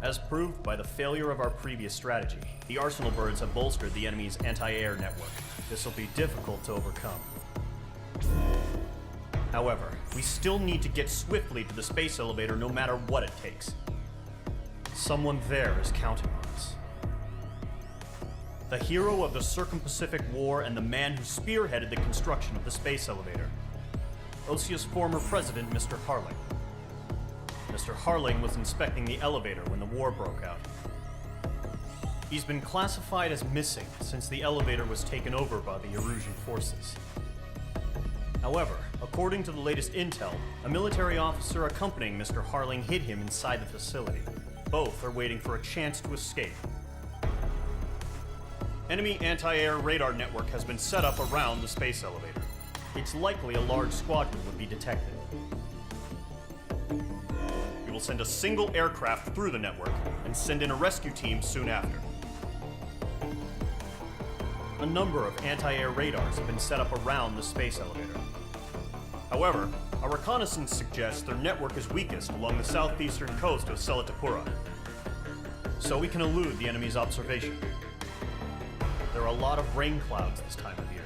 As proved by the failure of our previous strategy, the Arsenal birds have bolstered the enemy's anti-air network. This will be difficult to overcome. However, we still need to get swiftly to the space elevator no matter what it takes. Someone there is counting on us. The hero of the Circum-Pacific War and the man who spearheaded the construction of the space elevator. Osia's former president, Mr. Harling. Mr. Harling was inspecting the elevator when the war broke out. He's been classified as missing since the elevator was taken over by the Erusian forces. However, according to the latest intel, a military officer accompanying Mr. Harling hid him inside the facility. Both are waiting for a chance to escape. Enemy anti-air radar network has been set up around the space elevator. It it's likely a large squadron would be detected. We will send a single aircraft through the network and send in a rescue team soon after. A number of anti-air radars have been set up around the space elevator. However, our reconnaissance suggests their network is weakest along the southeastern coast of Selatapura, so we can elude the enemy's observation. There are a lot of rain clouds this time of year.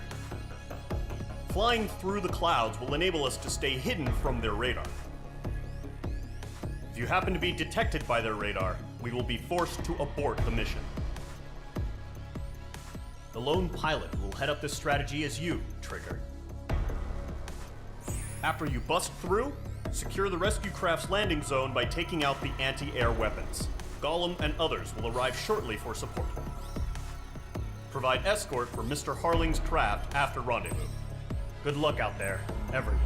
Flying through the clouds will enable us to stay hidden from their radar. If you happen to be detected by their radar, we will be forced to abort the mission. The lone pilot who will head up this strategy is you, Trigger. After you bust through, secure the rescue craft's landing zone by taking out the anti-air weapons. Gollum and others will arrive shortly for support. Provide escort for Mr. Harling's craft after rendezvous. Good luck out there, everyone.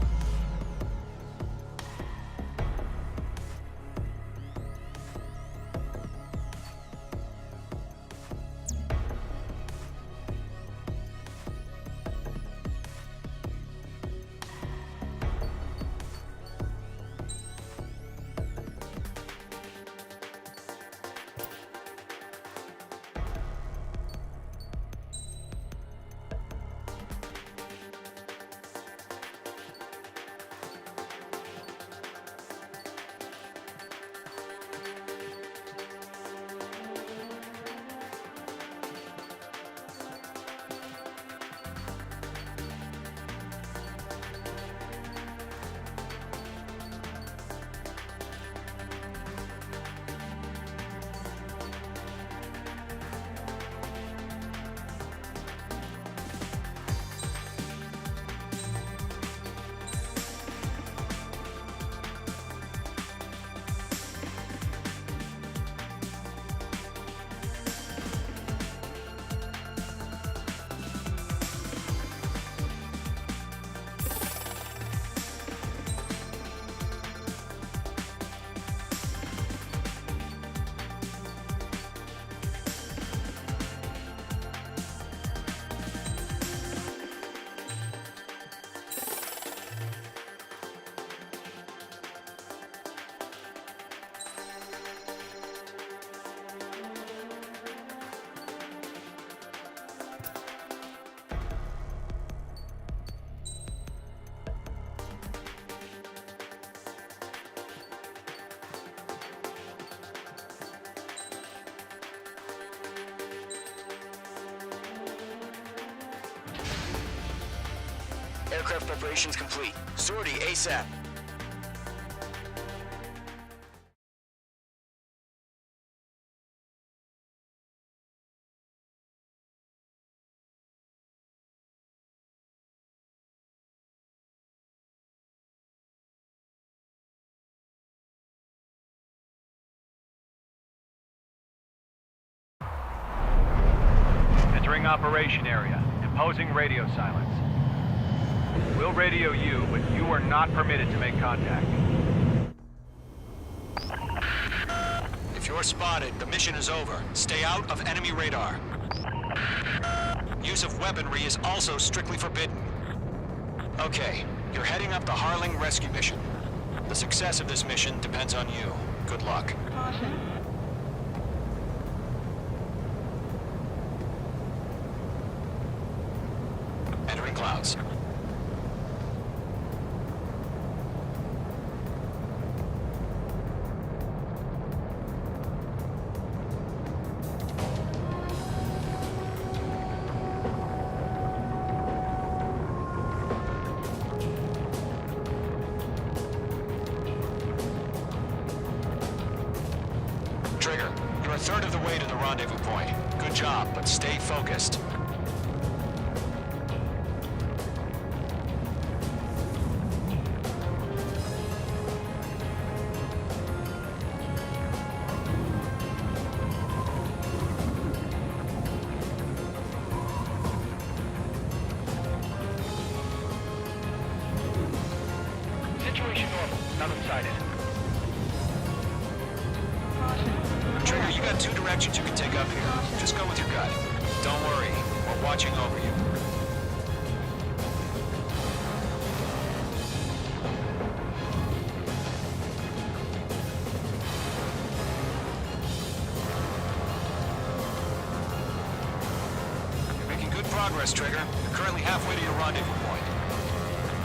Aircraft preparations complete. Sortie ASAP. Entering operation area. Imposing radio silence. We'll radio you, but you are not permitted to make contact. If you're spotted, the mission is over. Stay out of enemy radar. Use of weaponry is also strictly forbidden. Okay, you're heading up the Harling rescue mission. The success of this mission depends on you. Good luck. Caution. Entering clouds. Trigger, you're a third of the way to the rendezvous point. Good job, but stay focused. Situation normal. Nothing sighted. Trigger, you got two directions you can take up here. Just go with your gut. Don't worry, we're watching over you. progress, Trigger. You're currently halfway to your rendezvous point.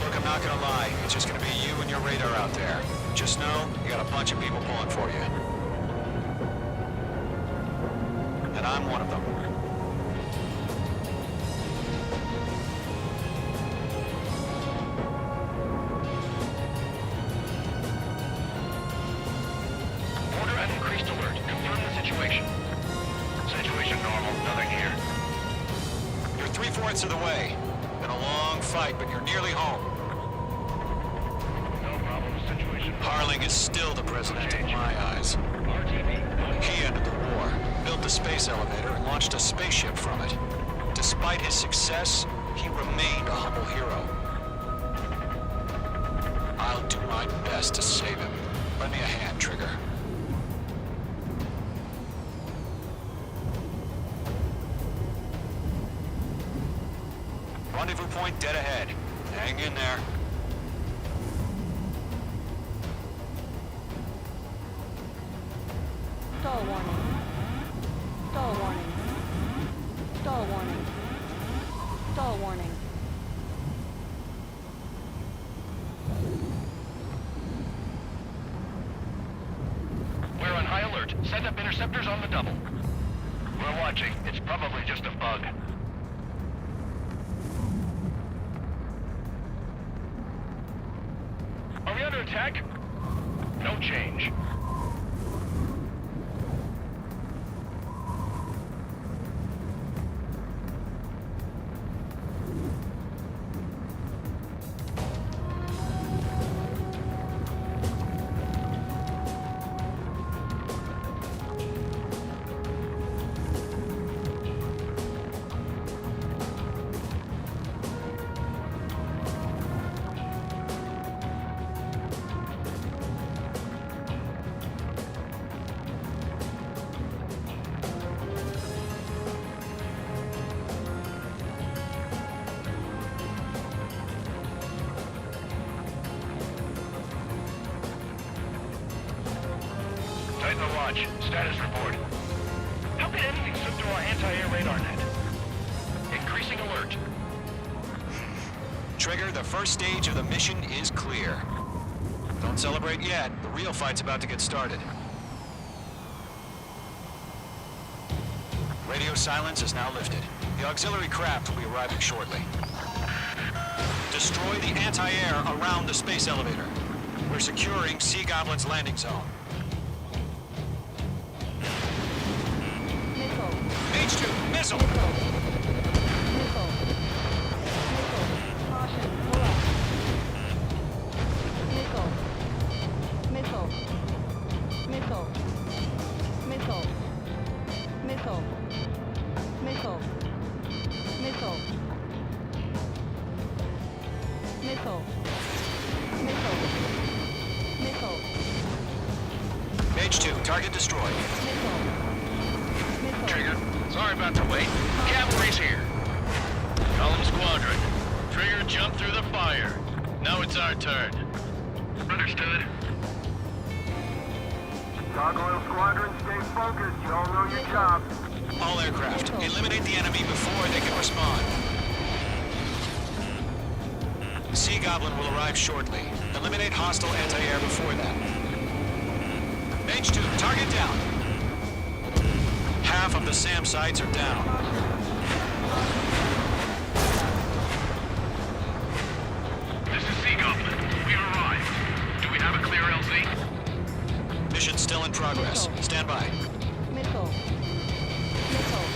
Look, I'm not gonna lie. It's just gonna be you and your radar out there. Just know, you got a bunch of people pulling for you. And I'm one of them. Order an increased alert. Confirm the situation. Situation normal. Nothing here. You're 3/4 of the way. Been a long fight, but you're nearly home. No problem. Situation. Harling is still the president in my eyes. He ended the war, built the space elevator, and launched a spaceship from it. Despite his success, he remained a humble hero. I'll do my best to save him. Lend me a hand, Trigger. Rendezvous point dead ahead. Hang in there. Stall warning. Stall warning. Stall warning. Stall warning. We're on high alert. Send up interceptors on the double. We're watching. It's probably just a bug. Are we under attack? No change. Tighten the watch. Status report. How could anything slip through our anti-air radar net? Increasing alert. Trigger, the first stage of the mission is clear. Don't celebrate yet. The real fight's about to get started. Radio silence is now lifted. The auxiliary craft will be arriving shortly. Destroy the anti-air around the space elevator. We're securing Sea Goblin's landing zone. Missile. H2, missile! Missile. Missile. Missile. Caution. Pull up. Missile. Missile. Missile. Missile. Missile. Missile. Missile. Missile. Missile. Missile. H2, target destroyed. Missile. Missile. Trigger, sorry about the wait. Cavalry's here. Column Squadron. Trigger jumped through the fire. Now it's our turn. Understood. Gargoyle Squadron, stay focused. You all know your job. All aircraft, eliminate the enemy before they can respond. Sea Goblin will arrive shortly. Eliminate hostile anti-air before that. H2, target down. Half of the SAM sites are down. This is Sea Goblin. We've arrived. Do we have a clear LZ? Mission still in progress. Stand by. Missile. Missile.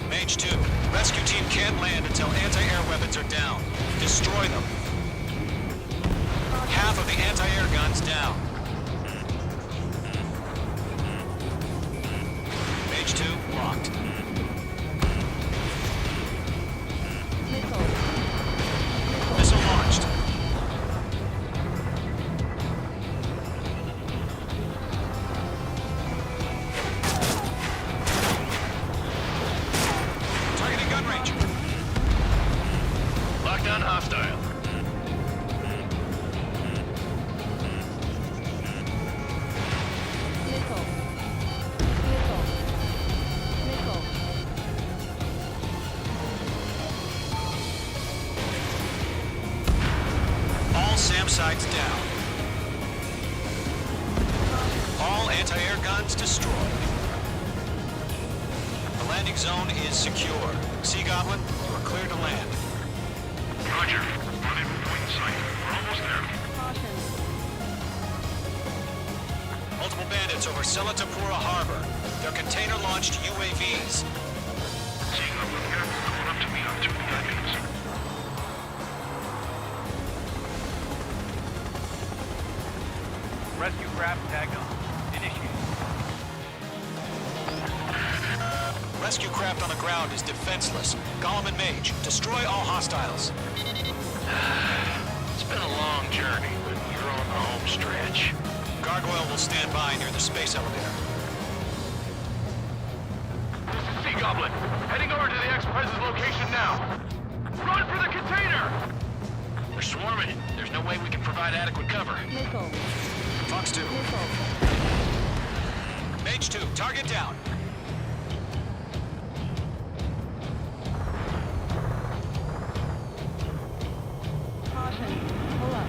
Mage 2, rescue team can't land until anti-air weapons are down. Destroy them. Half of the anti-air guns down. Mage 2, locked. Missile. Missile launched. Targeting gun range. Lockdown hostile. All SAM sites down. All anti-air guns destroyed. The landing zone is secure. Sea Goblin, you are clear to land. Roger. Rendezvous point in sight. We're almost there. Caution. Multiple bandits over Selatapura Harbor. They're container-launched UAVs. Seeing up with here, going up to meet on 2 VIPs. Rescue craft tagged on. Initiate. Rescue craft on the ground is defenseless. Gollum and Mage, destroy all hostiles. It's been a long journey, but you're on the home stretch. Gargoyle will stand by near the space elevator. This is Sea Goblin. Heading over to the ex-Prez's location now. Run for the container! They're swarming. There's no way we can provide adequate cover. Missile. Fox 2. Missile. Mage 2, target down. Caution. Pull up.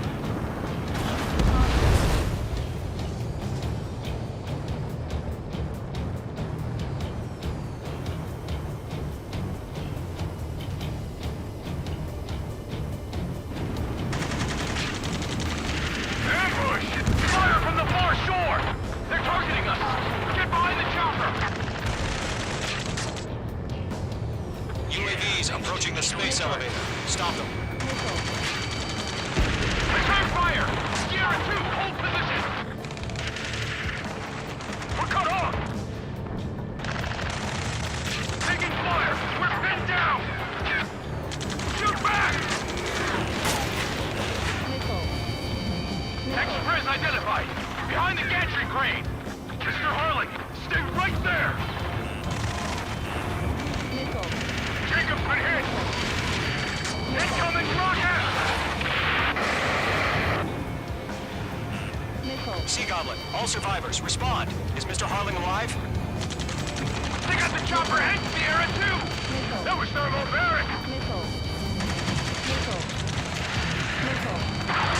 Ambush! Fire from the far shore! They're targeting us! Get behind the chopper! UAVs approaching the space elevator. Stop them. Return fire! Sierra 2, hold position! We're cut off! Taking fire! We're pinned down! Shoot back! Missile. Ex-Prez identified! Behind the gantry crane! Mr. Harling, stay right there! Missile. Jacob's been hit! Incoming rocket! Missile. Sea Goblin, all survivors, respond. Is Mr. Harling alive? They got the chopper and Sierra 2! Missile. That was thermobaric! Missile. Missile. Missile.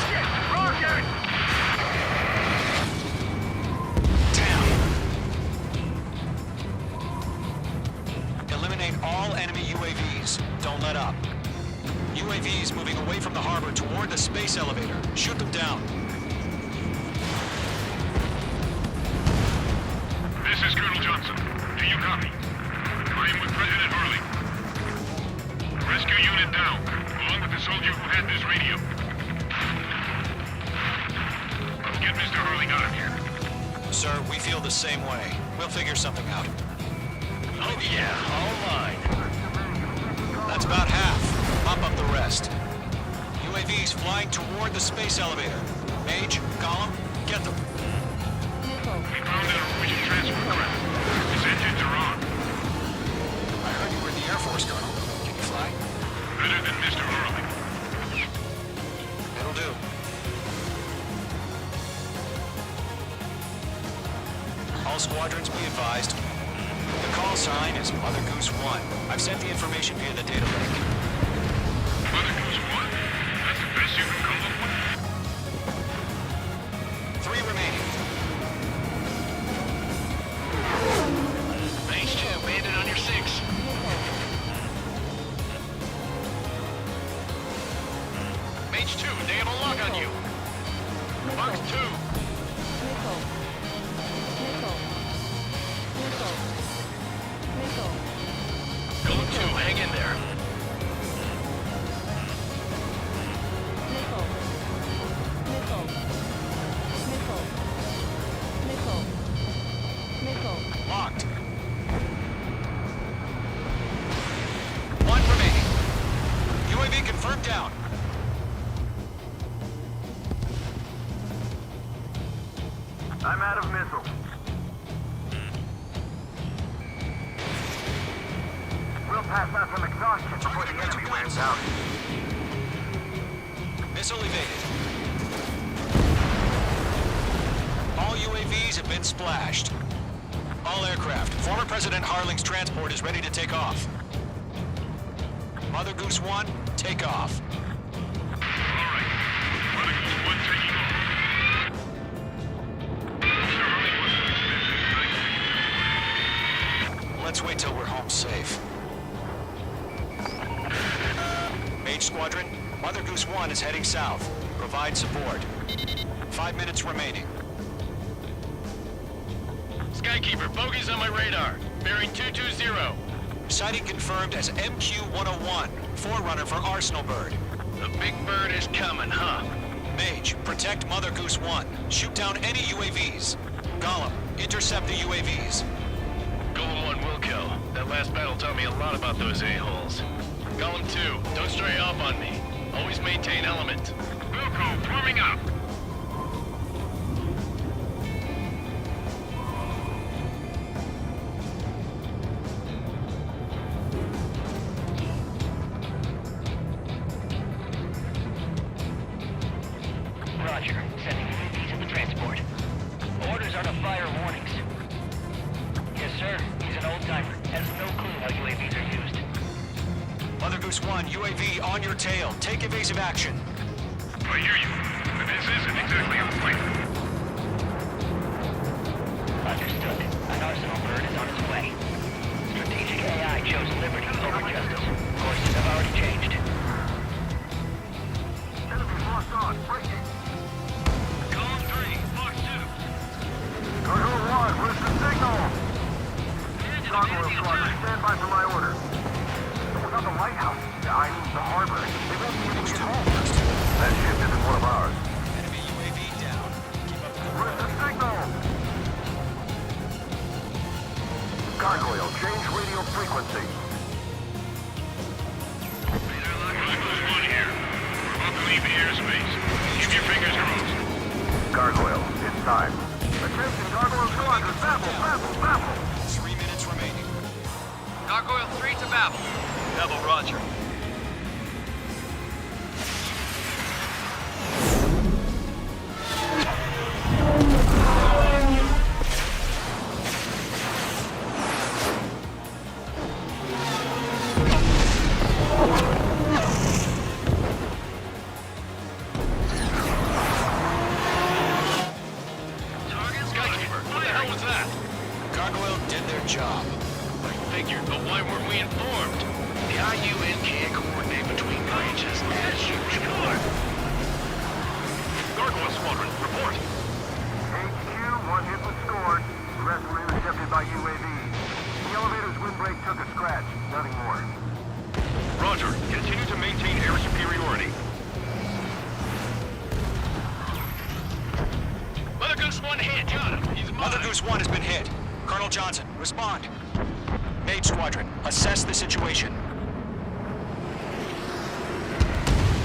Shit! Rocket! Eliminate all enemy UAVs. Don't let up. UAVs moving away from the harbor toward the space elevator. Shoot them down. This is Colonel Johnson. Do you copy? I am with President Harling. Rescue unit down, along with the soldier who had this radio. Let's get Mr. Harling out of here. Sir, we feel the same way. We'll figure something out. Oh yeah, all mine. That's about half. Mop up the rest. UAVs flying toward the space elevator. Mage, Gollum, get them. Missile. We found a Norwegian transport craft. Its engines are on. I heard you were in the Air Force, Colonel. Can you fly? Better than Mr. Harling. It'll do. All squadrons be advised. The call sign is Mother Goose 1. I've sent the information via the data link. Mother Goose 1? That's the best you can come up with? 3 remaining. Mage 2, bandit on your 6. Mage 2, they have a lock on you. Fox 2. Missile. Missile. Missile. Missile. Golem 2, hang in there. Missile. Missile. Missile. Missile. Missile. Locked. 1 remaining. UAV confirmed down. I'm out of missiles. We'll pass out some exhaustion before the enemy wears out. Missile evaded. All UAVs have been splashed. All aircraft. Former President Harling's transport is ready to take off. Mother Goose 1, take off. All right. Mother Goose 1 is heading south. Provide support. 5 minutes remaining. Skykeeper, bogey's on my radar. Bearing 220. Sighting confirmed as MQ-101, forerunner for Arsenal Bird. The big bird is coming, huh? Mage, protect Mother Goose 1. Shoot down any UAVs. Gollum, intercept the UAVs. Golem 1 will kill. That last battle taught me a lot about those a-holes. Golem 2, don't stray off on me. Always maintain element. Wilco, warming up. Roger. Sending UAVs in the transport. Orders are to fire warnings. Yes, sir. He's an old-timer. Has no clue how UAVs are used. Mother Goose 1, UAV on your tail. Take evasive action. I hear you, but this isn't exactly a fight. Understood. An Arsenal Bird is on its way. Strategic AI chose liberty over justice. Courses have already changed. Enemy lost on. Breaking. Golem 3, Fox 2. Cargo 1, where's the signal? Gargoyle Squadron, stand by for my orders. Without the lighthouse, I mean the harbor, they won't be able to get home. That ship isn't one of ours. Enemy UAV down. Keep up the Where's the signal? Gargoyle, change radio frequency. Goose 1 here. We're about to leave airspace. Keep your fingers crossed. Gargoyle, it's time. Attention, Gargoyle Squadron, babble. 3 minutes remaining. Gargoyle 3 to Babel. Babel, roger. Skykeeper, what the hell was that? Gargoyle did their job. I figured, but why weren't we informed? The IUN can't coordinate between branches as usual. Gargoyle Squadron, report. HQ, one hit was scored. The rest were intercepted by UAV. The elevator's windbreak took a scratch, nothing more. Roger. Continue to maintain air superiority. Mother Goose 1 hit. Got him. He's mine. Mother Goose 1 has been hit. Colonel Johnson, respond. Mage Squadron, assess the situation.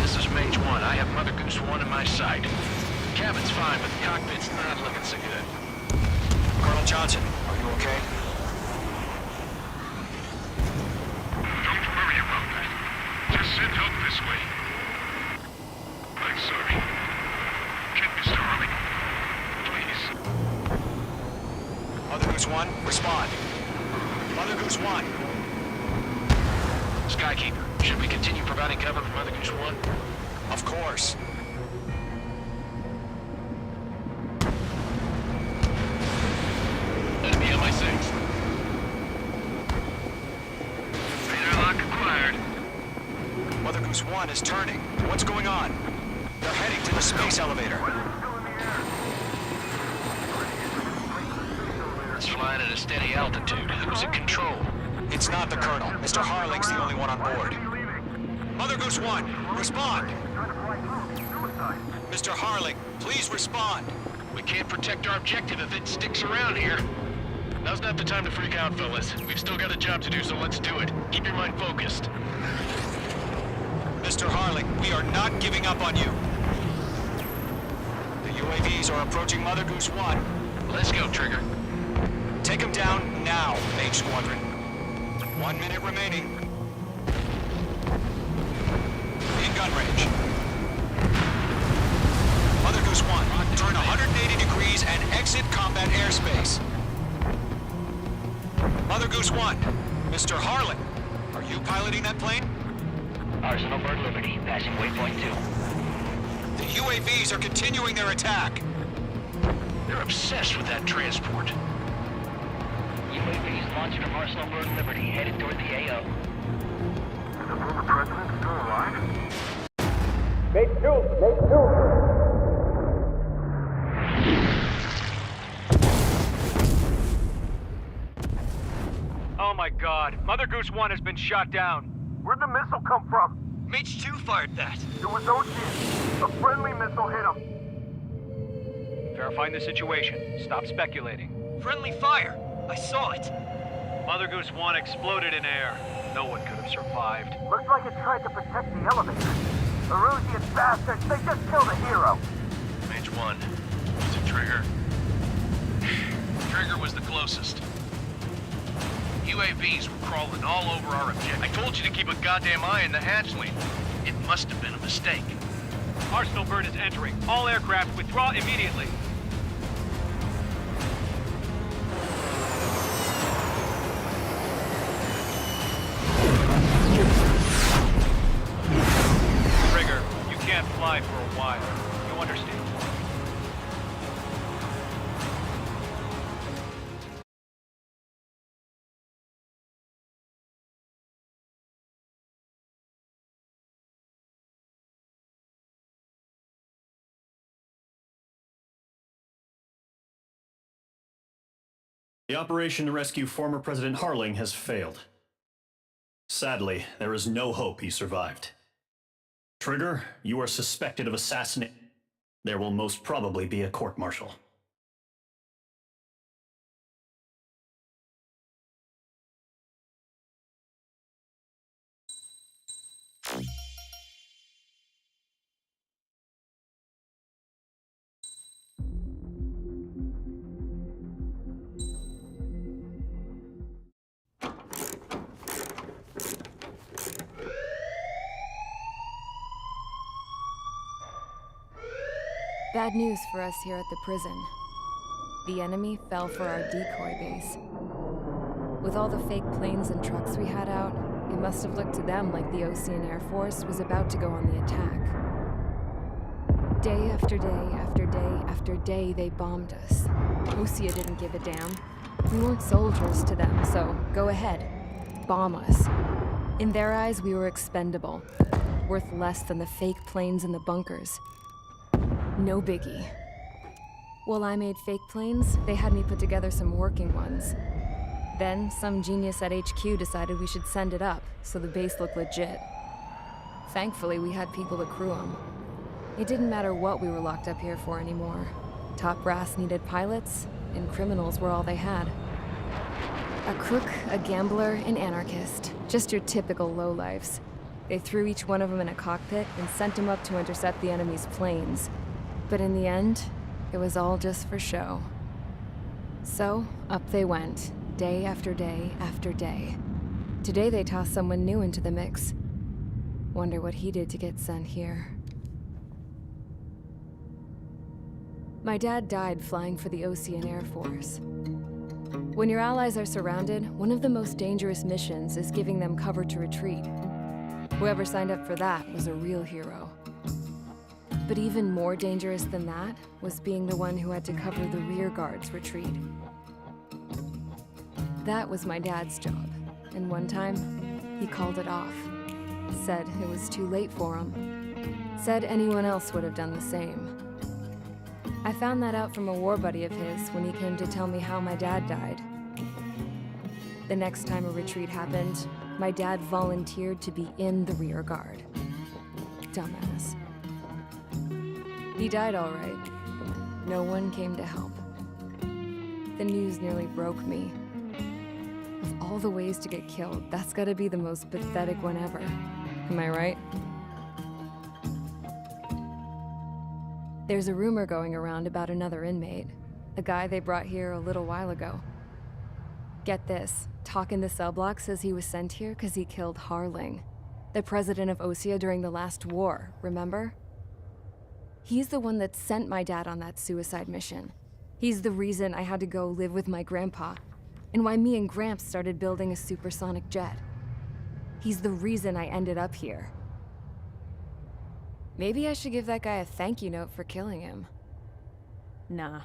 This is Mage 1. I have Mother Goose 1 in my sight. Cabin's fine, but the cockpit's not looking so good. Colonel Johnson, are you okay? Don't worry about that. Just send help this way. I'm sorry. Get Mr. Harley. Please. Mother Goose 1, respond. Mother Goose 1. Skykeeper, should we continue providing cover for Mother Goose 1? Of course. Enemy on my 6. Radar lock acquired. Mother Goose 1 is turning. What's going on? They're heading to the space elevator. It's flying at a steady altitude. Who's in control? It's not the Colonel. Mr. Harling's the only one on board. Mother Goose 1, respond. Mr. Harling, please respond. We can't protect our objective if it sticks around here. Now's not the time to freak out, fellas. We've still got a job to do, so let's do it. Keep your mind focused. Mr. Harling, we are not giving up on you. The UAVs are approaching Mother Goose 1. Let's go, Trigger. Take them down now, Mage Squadron. 1 minute remaining. In gun range. Mother Goose 1, turn 180 degrees and exit combat airspace. Mother Goose 1, Mr. Harling, are you piloting that plane? Arsenal Bird Liberty, passing waypoint 2. The UAVs are continuing their attack. They're obsessed with that transport. UAVs launched from Arsenal Bird Liberty, headed toward the AO. Is the former president still alive? Oh my god, Mother Goose 1 has been shot down. Where'd the missile come from? Mage 2 fired that. It was Ocean. A friendly missile hit him. Verifying the situation. Stop speculating. Friendly fire. I saw it. Mother Goose 1 exploded in air. No one could have survived. Looks like it tried to protect the elevator. Erusian bastards, they just killed a hero. Mage 1. Was it Trigger? Trigger was the closest. UAVs were crawling all over our objective. I told you to keep a goddamn eye on the hatchling. It must have been a mistake. Arsenal bird is entering. All aircraft withdraw immediately. Trigger, you can't fly for a while. You understand? The operation to rescue former President Harling has failed. Sadly, there is no hope he survived. Trigger, you are suspected of assassination. There will most probably be a court-martial. Bad news for us here at the prison. The enemy fell for our decoy base. With all the fake planes and trucks we had out, it must have looked to them like the Ocean Air Force was about to go on the attack. Day after day after day after day, they bombed us. Osea didn't give a damn. We weren't soldiers to them, so go ahead. Bomb us. In their eyes, we were expendable. Worth less than the fake planes in the bunkers. No biggie. While I made fake planes, they had me put together some working ones. Then, some genius at HQ decided we should send it up, so the base looked legit. Thankfully, we had people to crew them. It didn't matter what we were locked up here for anymore. Top brass needed pilots, and criminals were all they had. A crook, a gambler, an anarchist. Just your typical lowlifes. They threw each one of them in a cockpit and sent them up to intercept the enemy's planes. But in the end, it was all just for show. So, up they went, day after day after day. Today they tossed someone new into the mix. Wonder what he did to get sent here. My dad died flying for the Ocean Air Force. When your allies are surrounded, one of the most dangerous missions is giving them cover to retreat. Whoever signed up for that was a real hero. But even more dangerous than that was being the one who had to cover the rear guard's retreat. That was my dad's job, and one time, he called it off. Said it was too late for him. Said anyone else would have done the same. I found that out from a war buddy of his when he came to tell me how my dad died. The next time a retreat happened, my dad volunteered to be in the rear guard. Dumbass. He died all right. No one came to help. The news nearly broke me. Of all the ways to get killed, that's gotta be the most pathetic one ever. Am I right? There's a rumor going around about another inmate. A guy they brought here a little while ago. Get this, talk in the cell block says he was sent here because he killed Harling, the president of Osea during the last war, remember? He's the one that sent my dad on that suicide mission. He's the reason I had to go live with my grandpa, and why me and Gramps started building a supersonic jet. He's the reason I ended up here. Maybe I should give that guy a thank you note for killing him. Nah.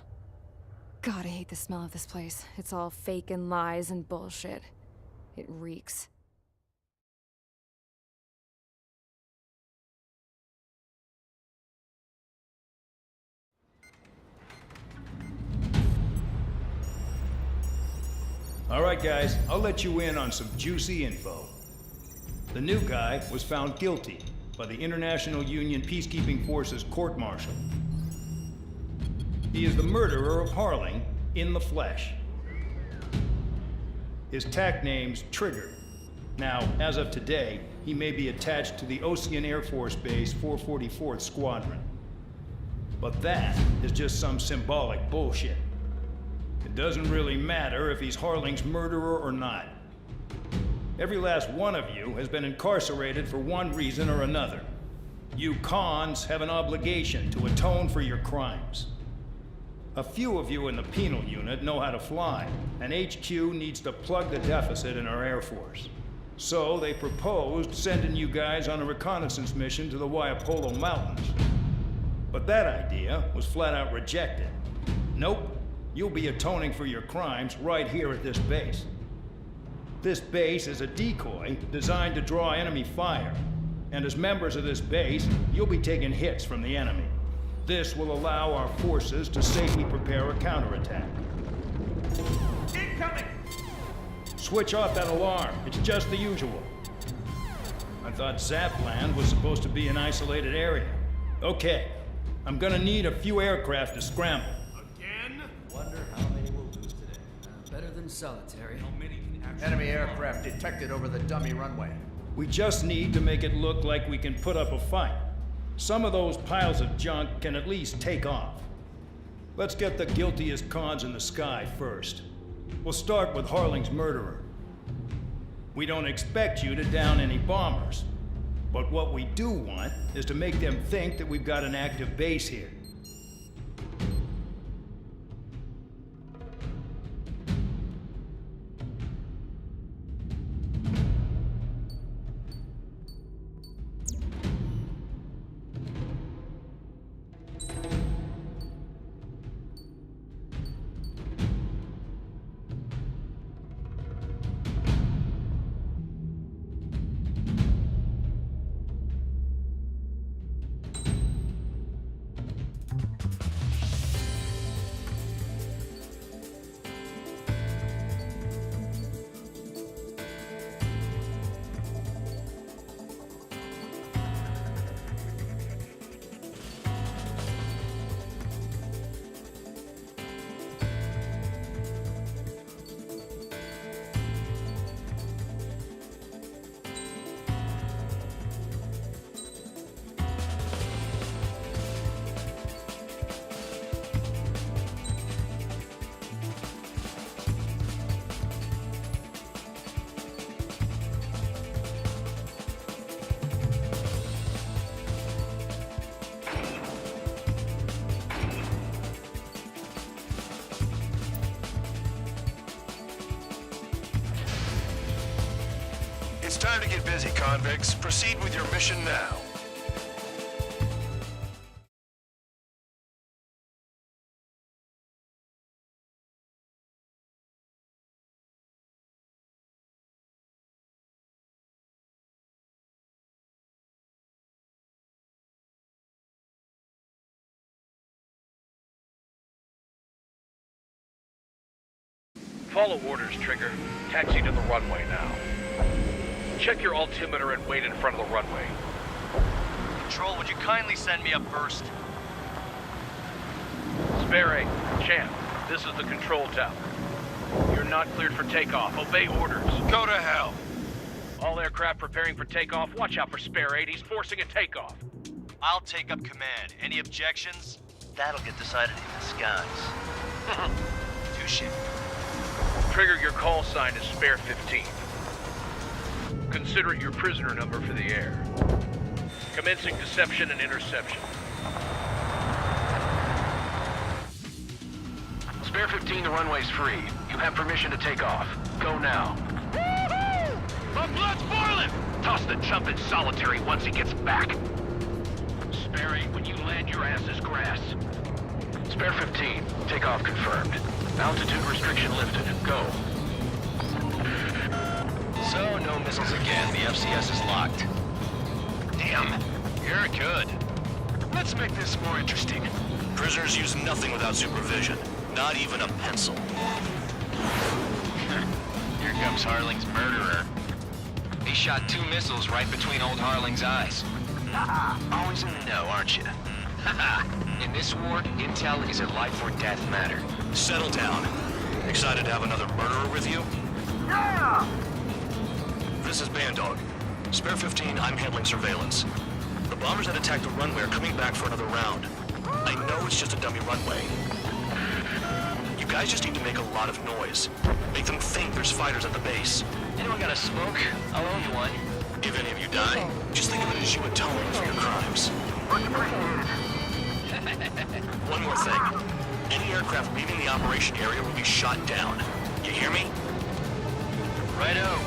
God, I hate the smell of this place. It's all fake and lies and bullshit. It reeks. All right, guys, I'll let you in on some juicy info. The new guy was found guilty by the International Union Peacekeeping Forces court-martial. He is the murderer of Harling in the flesh. His TAC name's Trigger. Now, as of today, he may be attached to the Ocean Air Force Base 444th Squadron. But that is just some symbolic bullshit. It doesn't really matter if he's Harling's murderer or not. Every last one of you has been incarcerated for one reason or another. You cons have an obligation to atone for your crimes. A few of you in the penal unit know how to fly, and HQ needs to plug the deficit in our Air Force. So they proposed sending you guys on a reconnaissance mission to the Waiapolo Mountains. But that idea was flat out rejected. Nope, you'll be atoning for your crimes right here at this base. This base is a decoy designed to draw enemy fire, and as members of this base, you'll be taking hits from the enemy. This will allow our forces to safely prepare a counterattack. Incoming! Switch off that alarm. It's just the usual. I thought Zapland was supposed to be an isolated area. Okay, I'm gonna need a few aircraft to scramble. Again? Wonder how many we'll lose today. Better than solitary. How many can actually... Enemy aircraft detected over the dummy runway. We just need to make it look like we can put up a fight. Some of those piles of junk can at least take off. Let's get the guiltiest cons in the sky first. We'll start with Harling's murderer. We don't expect you to down any bombers, but what we do want is to make them think that we've got an active base here. It's time to get busy, convicts. Proceed with your mission now. Follow orders, Trigger. Taxi to the runway now. Check your altimeter and wait in front of the runway. Control, would you kindly send me up first? Spare 8, Champ, this is the control tower. You're not cleared for takeoff. Obey orders. Go to hell. All aircraft preparing for takeoff. Watch out for Spare 8. He's forcing a takeoff. I'll take up command. Any objections? That'll get decided in the skies. Touche. Trigger, your call sign is Spare 15. Consider it your prisoner number for the air. Commencing deception and interception. Spare 15, the runway's free. You have permission to take off. Go now. Woohoo! My blood's boiling! Toss the chump in solitary once he gets back. Spare 8, when you land, your ass is grass. Spare 15, takeoff confirmed. Altitude restriction lifted. Go. So, no missiles again. The FCS is locked. Damn. You're good. Let's make this more interesting. Prisoners use nothing without supervision. Not even a pencil. Here comes Harling's murderer. He shot 2 missiles right between old Harling's eyes. Always in the know, aren't you? In this war, intel is a life or death matter. Settle down. Excited to have another murderer with you? Yeah! This is Bandog. Spare 15, I'm handling surveillance. The bombers that attacked the runway are coming back for another round. I know it's just a dummy runway. You guys just need to make a lot of noise. Make them think there's fighters at the base. Anyone got a smoke? I'll owe you one. If any of you die, just think of it as you atone for your crimes. Much appreciated. One more thing. Any aircraft leaving the operation area will be shot down. You hear me? Righto.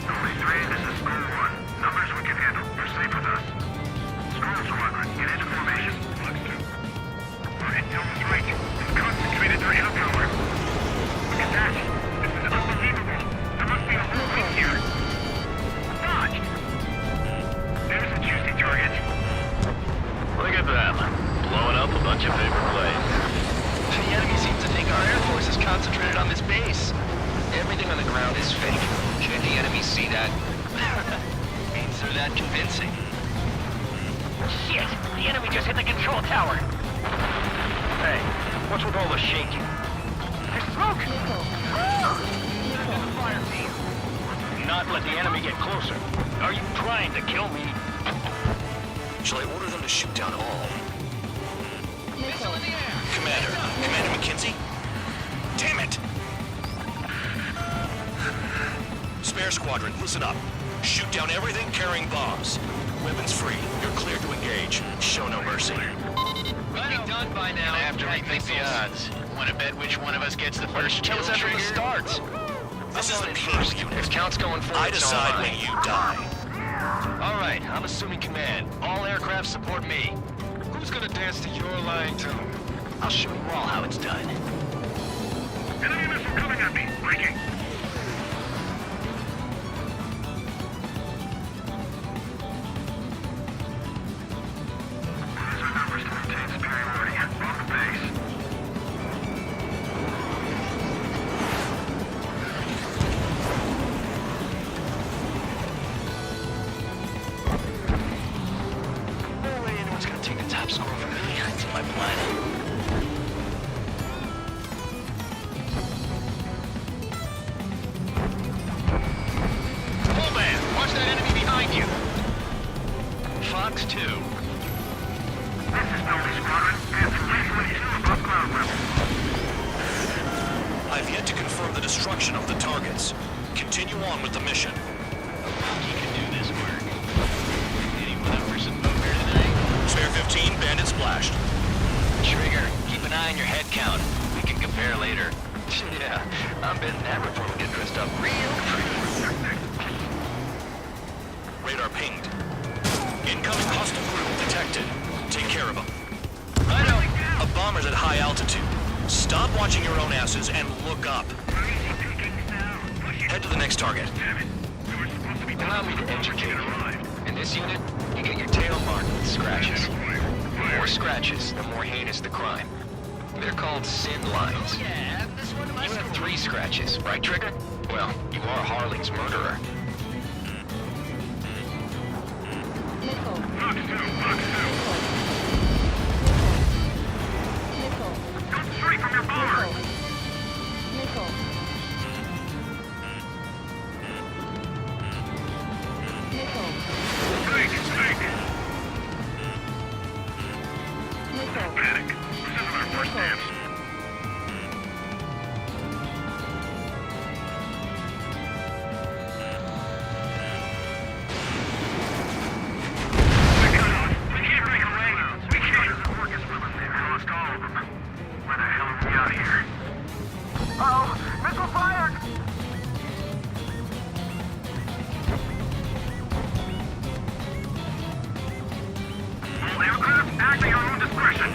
Only 3, this is School 1. Numbers we can handle. You're safe with us. School Squadron, get into formation. Flux 2. Our intel was right. We've concentrated their air power. Look at that. This is unbelievable. There must be a whole thing here. Dodge! There's a juicy target. Look at them. Blowing up a bunch of paper planes. The enemy seems to think our Air Force is concentrated on this base. Everything on the ground is fake. Should the enemy see that? Means they're that convincing. Shit! The enemy just hit the control tower! Hey, what's with all the shaking? There's smoke! Fire team! Not let the enemy get closer. Are you trying to kill me? Shall I order them to shoot down all? Commander McKenzie? Damn it! Spare squadron, listen up. Shoot down everything carrying bombs. Weapons free. You're cleared to engage. Show no mercy. Be done by now. Gonna have to rethink the odds. Want to bet which one of us gets the first Tell kill us that from the trigger? start. This is the Peace Unit. If count's going forward, I decide when you die. All right, I'm assuming command. All aircraft support me. Who's gonna dance to your line too? I'll show you all how it's done. Enemy missile coming at me. Breaking. What is our numbers to maintain superiority? On the base. No way anyone's gonna take the top score from me. It's in my blood. Full man, watch that enemy behind you. Fox 2. This is Dogfighting Squadron. Answer 322 above ground level. I've yet to confirm the destruction of the targets. Continue on with the mission. You can do this work. Anyone up for some poker tonight? Spare 15, bandit splashed. Trigger, keep an eye on your head count. We can compare later. Yeah, I'm betting that report will get dressed up real pretty. Radar pinged. Incoming hostile group detected. Take care of them. Righto. A bomber's at high altitude. Stop watching your own asses and look up. Head to the next target. Allow me to educate you. In this unit, you get your tail marked with scratches. The more scratches, the more heinous the crime. They're called sin lines. You have 3 scratches, right, Trigger? Well, you are Harling's murderer. Come straight from your bomber. Snake. Panic. This isn't our first dance. Missile fired! All aircraft acting on own discretion.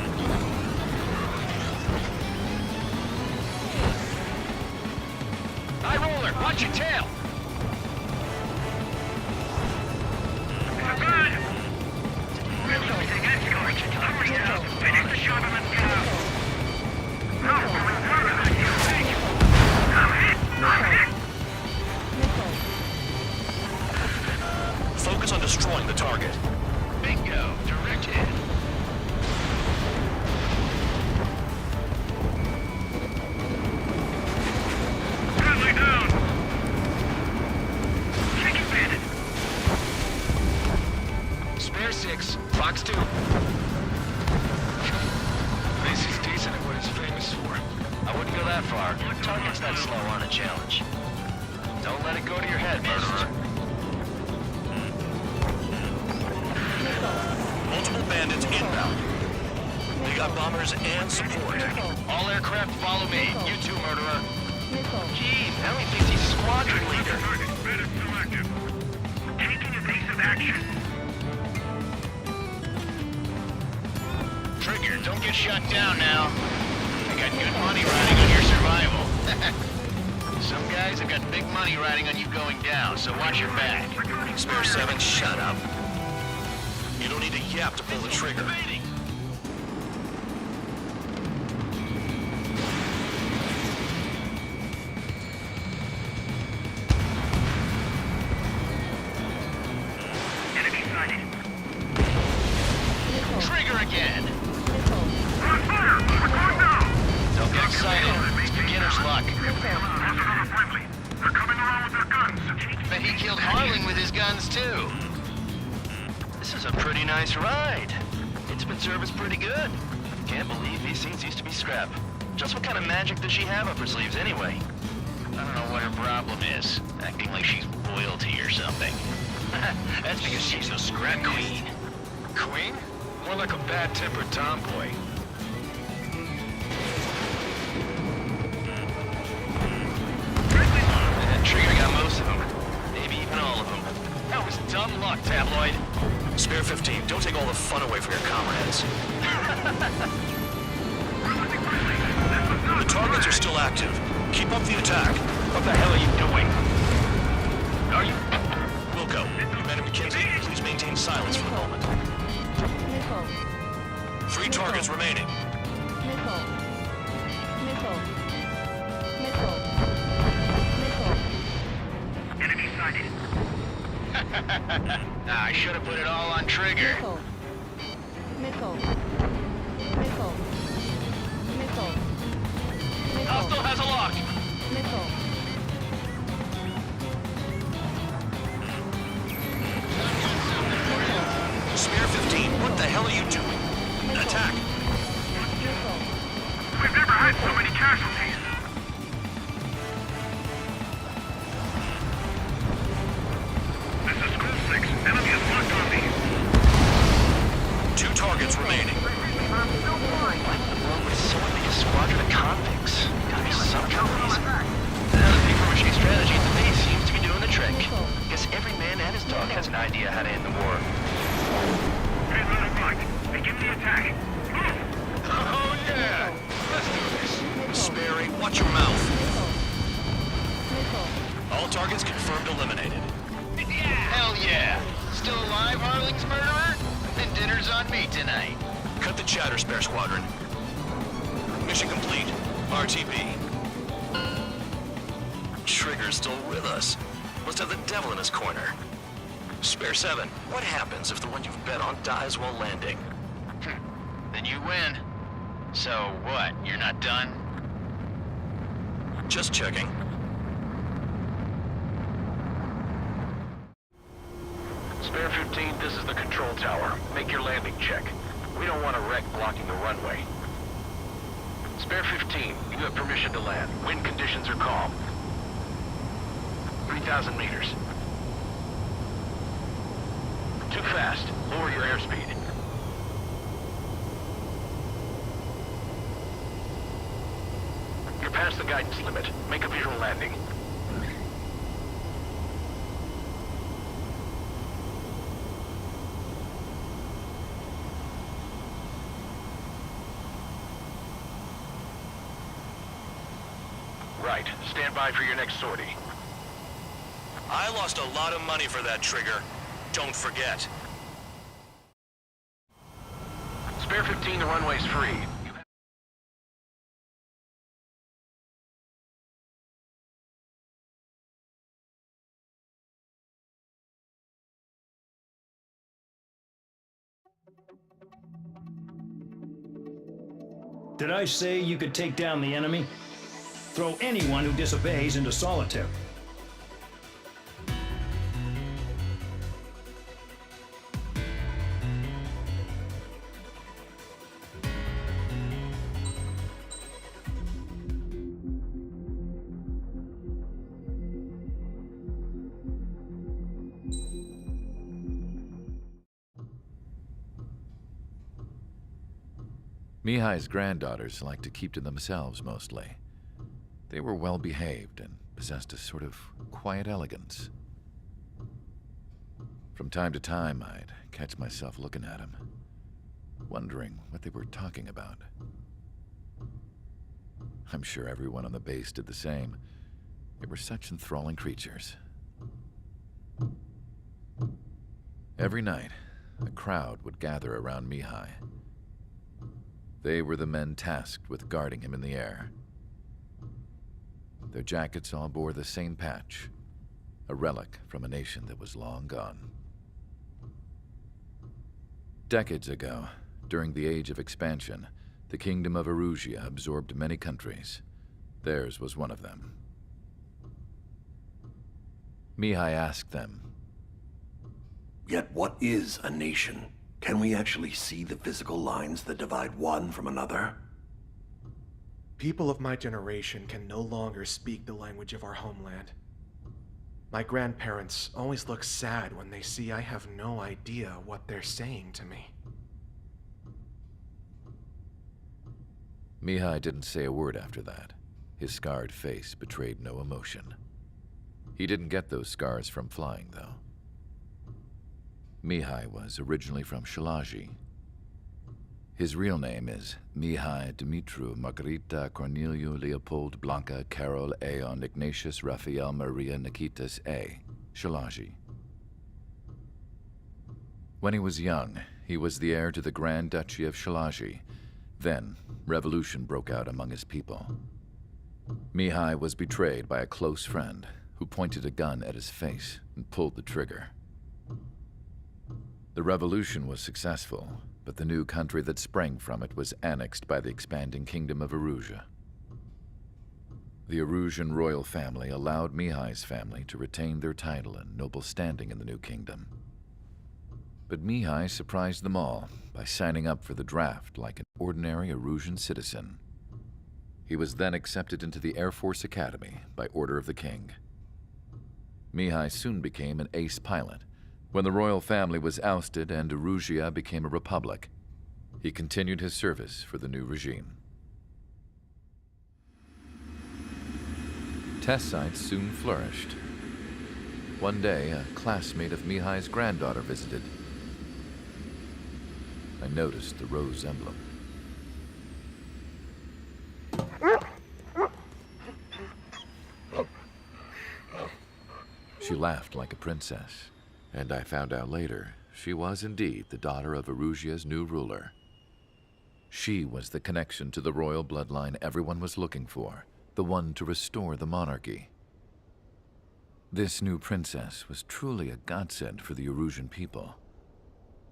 far, target's not slow on a challenge. Don't let it go to your head, murderer. Multiple bandits inbound. They got bombers and support. All aircraft follow me. You too, murderer. Jeez, now he thinks he's squadron leader. Bandit still active. Taking evasive action. Trigger, don't get shut down now. I got good money riding on your survival. Some guys have got big money riding on you going down, so watch your back. Spare 7, shut up. You don't need a yap to pull the trigger. Enemy sighted. Trigger again! On fire! We're going down! Don't get excited. It's beginner's luck. That's another friendly. They're coming around with their guns. Bet he killed Harling with his guns, too. This is a pretty nice ride. It's been serviced pretty good. Can't believe these things used to be scrap. Just what kind of magic does she have up her sleeves anyway? I don't know what her problem is. Acting like she's royalty or something. That's because she's a scrap queen. Queen? More like a bad-tempered tomboy. Trigger got most of them. Maybe even all of them. That was dumb luck, Tabloid. Spare 15, don't take all the fun away from your comrades. The targets are still active. Keep up the attack. What the hell are you doing? Are you... Wilco, Commander McKenzie, please maintain silence for a moment. 3 targets remaining. Enemy sighted. I should have put it all on Trigger. Hostile has a lock. Spare 15, what the hell are you doing? Attack! We've never had so many casualties. This is School 6. Enemy is locked on me. 2 targets remaining. Along with so big a squadron of convicts. Gotta be some companies. Now the paper mache strategy at the base seems to be doing the trick. Guess every man and his dog has an idea how to end the war. Hey, line of block. Begin the attack. Oh yeah! Let's do this. Sperry, watch your mouth. All targets confirmed eliminated. Hell yeah. Still alive, Harling's murderer? Then dinner's on me tonight. Cut the chatter, Spare Squadron. Mission complete. RTB. Trigger's still with us. Must have the devil in his corner. Spare 7, what happens if the one you've bet on dies while landing? Then you win. So what, you're not done? Just checking. Spare 15, this is the control tower. Make your landing check. We don't want a wreck blocking the runway. Spare 15, you have permission to land. Wind conditions are calm. 3,000 meters. Too fast. Lower your airspeed. You're past the guidance limit. Make a visual landing. Right. Stand by for your next sortie. I lost a lot of money for that, Trigger. Don't forget. Spare 15, the runway's free. Did I say you could take down the enemy? Throw anyone who disobeys into solitary. Mihai's granddaughters liked to keep to themselves mostly. They were well behaved and possessed a sort of quiet elegance. From time to time, I'd catch myself looking at them, wondering what they were talking about. I'm sure everyone on the base did the same. They were such enthralling creatures. Every night, a crowd would gather around Mihai. They were the men tasked with guarding him in the air. Their jackets all bore the same patch, a relic from a nation that was long gone. Decades ago, during the Age of Expansion, the Kingdom of Erusia absorbed many countries. Theirs was one of them. Mihai asked them, "Yet what is a nation? Can we actually see the physical lines that divide one from another?" People of my generation can no longer speak the language of our homeland. My grandparents always look sad when they see I have no idea what they're saying to me. Mihai didn't say a word after that. His scarred face betrayed no emotion. He didn't get those scars from flying, though. Mihai was originally from Shalaji. His real name is Mihai Dumitru Margarita Corneliu Leopold Blanca Carol Aeon Ignatius Raphael Maria Nikitas A. Shalaji. When he was young, he was the heir to the Grand Duchy of Shalaji. Then, revolution broke out among his people. Mihai was betrayed by a close friend who pointed a gun at his face and pulled the trigger. The revolution was successful, but the new country that sprang from it was annexed by the expanding Kingdom of Erusia. The Erusian royal family allowed Mihai's family to retain their title and noble standing in the new kingdom. But Mihai surprised them all by signing up for the draft like an ordinary Erusian citizen. He was then accepted into the Air Force Academy by order of the king. Mihai soon became an ace pilot. When the royal family was ousted and Erusia became a republic, he continued his service for the new regime. Test sites soon flourished. One day, a classmate of Mihai's granddaughter visited. I noticed the rose emblem. She laughed like a princess, and I found out later she was indeed the daughter of Erusia's new ruler. She was the connection to the royal bloodline everyone was looking for, the one to restore the monarchy. This new princess was truly a godsend for the Erusian people.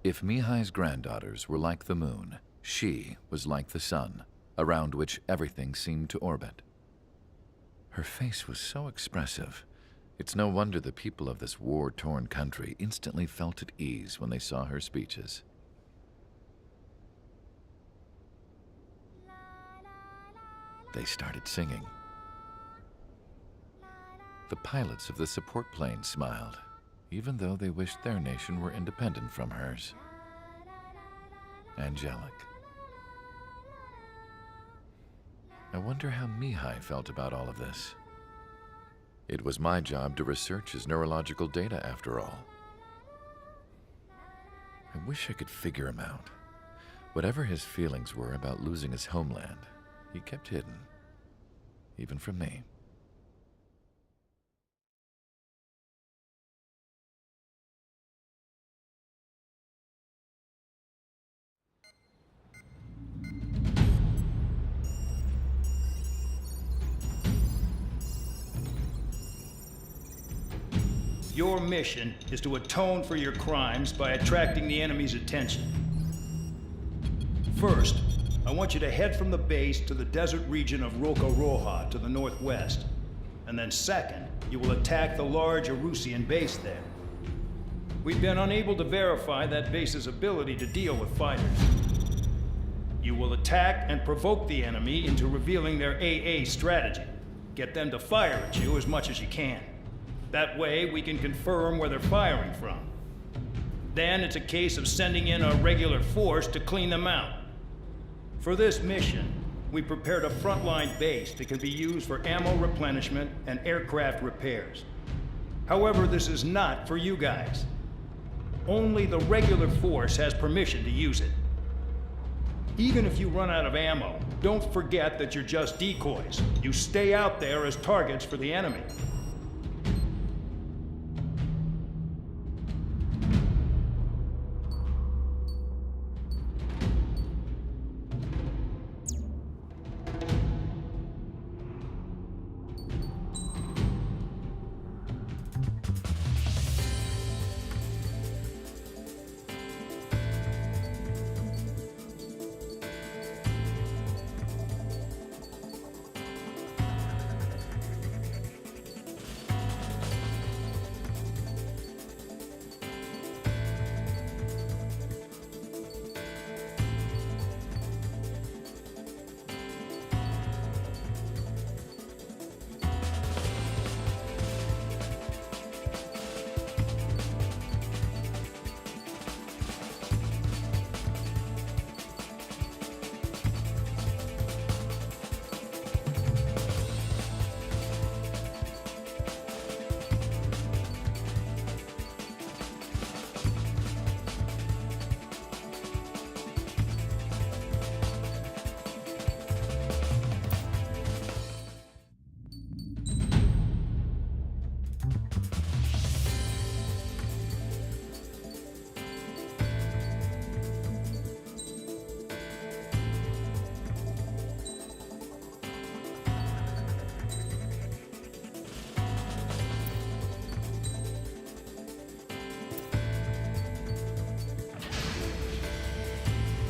If Mihai's granddaughters were like the moon, she was like the sun, around which everything seemed to orbit. Her face was so expressive. It's no wonder the people of this war-torn country instantly felt at ease when they saw her speeches. They started singing. The pilots of the support plane smiled, even though they wished their nation were independent from hers. Angelic. I wonder how Mihai felt about all of this. It was my job to research his neurological data, after all. I wish I could figure him out. Whatever his feelings were about losing his homeland, he kept hidden, even from me. Your mission is to atone for your crimes by attracting the enemy's attention. First, I want you to head from the base to the desert region of Roca Roja to the northwest. And then second, you will attack the large Erusian base there. We've been unable to verify that base's ability to deal with fighters. You will attack and provoke the enemy into revealing their AA strategy. Get them to fire at you as much as you can. That way, we can confirm where they're firing from. Then it's a case of sending in a regular force to clean them out. For this mission, we prepared a frontline base that can be used for ammo replenishment and aircraft repairs. However, this is not for you guys. Only the regular force has permission to use it. Even if you run out of ammo, don't forget that you're just decoys. You stay out there as targets for the enemy.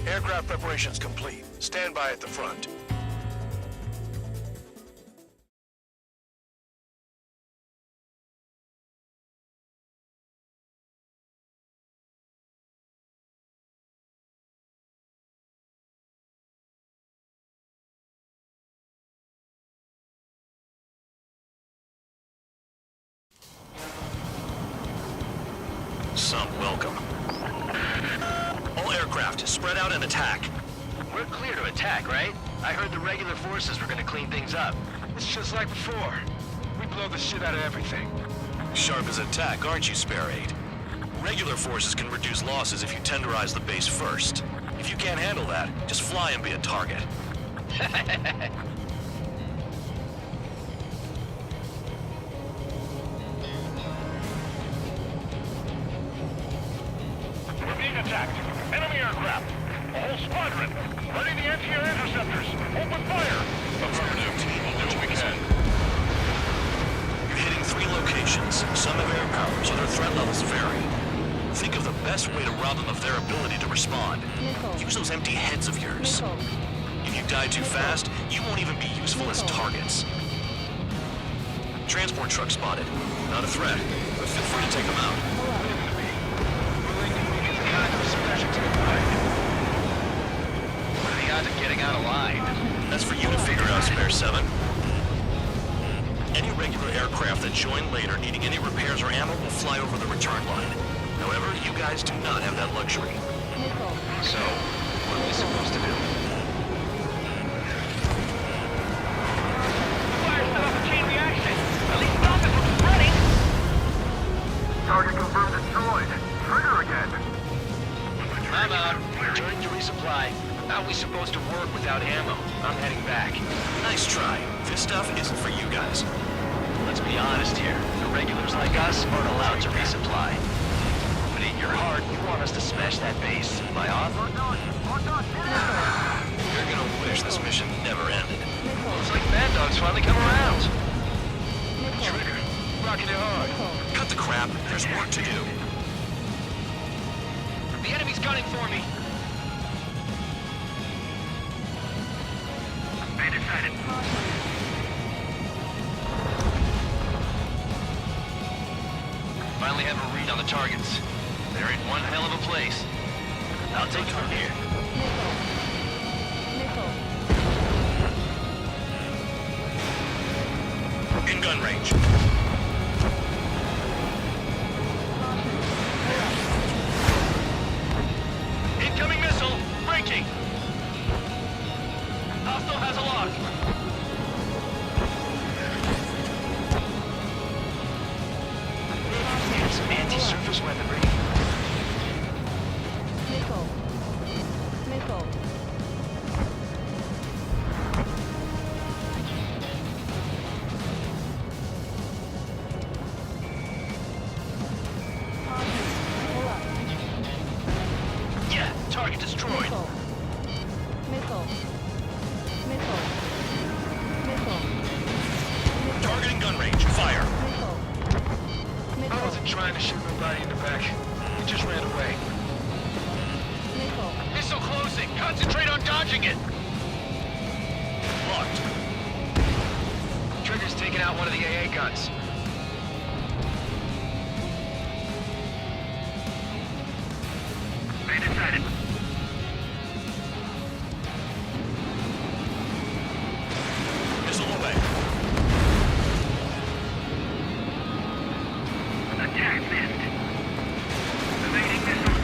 Aircraft preparations complete. Stand by at the front. Some welcome. All aircraft, spread out and attack. We're clear to attack, right? I heard the regular forces were gonna clean things up. It's just like before. We blow the shit out of everything. Sharp as attack, aren't you, Spare 8? Regular forces can reduce losses if you tenderize the base first. If you can't handle that, just fly and be a target. We're being attacked. Enemy aircraft. A whole squadron. Ready the anti-air interceptors. Open fire. Affirmative. We'll do what we can. You're hitting 3 locations. Some have air power, so their threat levels vary. Think of the best way to rob them of their ability to respond. Use those empty heads of yours. If you die too fast, you won't even be useful as targets. Transport truck spotted. Not a threat, but feel free to take them out. What are the odds of getting out alive? That's for you to figure out, Spare 7. Any regular aircraft that join later needing any repairs or ammo will fly over the return line. However, you guys do not have that luxury. So, what are we supposed to do? Fire set off a chain reaction. At least stop it from spreading. Target confirmed destroyed. Trigger again. I'm out. Returning to resupply. How are we supposed to work without ammo? I'm heading back. Nice try. This stuff isn't for you guys. Let's be honest here. The regulars like us aren't allowed to resupply. But in your heart, you want us to smash that base. My offer? You're gonna wish this mission never ended. Looks like Bad Dog's finally come around. Trigger, rocking it hard. Cut the crap. There's work to do. The enemy's gunning for me. Bandit sighted. Finally have a read on the targets. They're in one hell of a place. I'll take it from here. In gun range. Incoming missile. Breaking. Some anti-surface weaponry. Missile. Missile. Pull up. Yeah, target destroyed. Missile. Missile. Missile. Missile. Targeting gun range. Fire. I wasn't trying to shoot nobody in the back. He just ran away. Missile closing. Concentrate on dodging it. Locked. Trigger's taking out one of the AA guns. Made inside it. Missile away. Attack missed. Evading missile.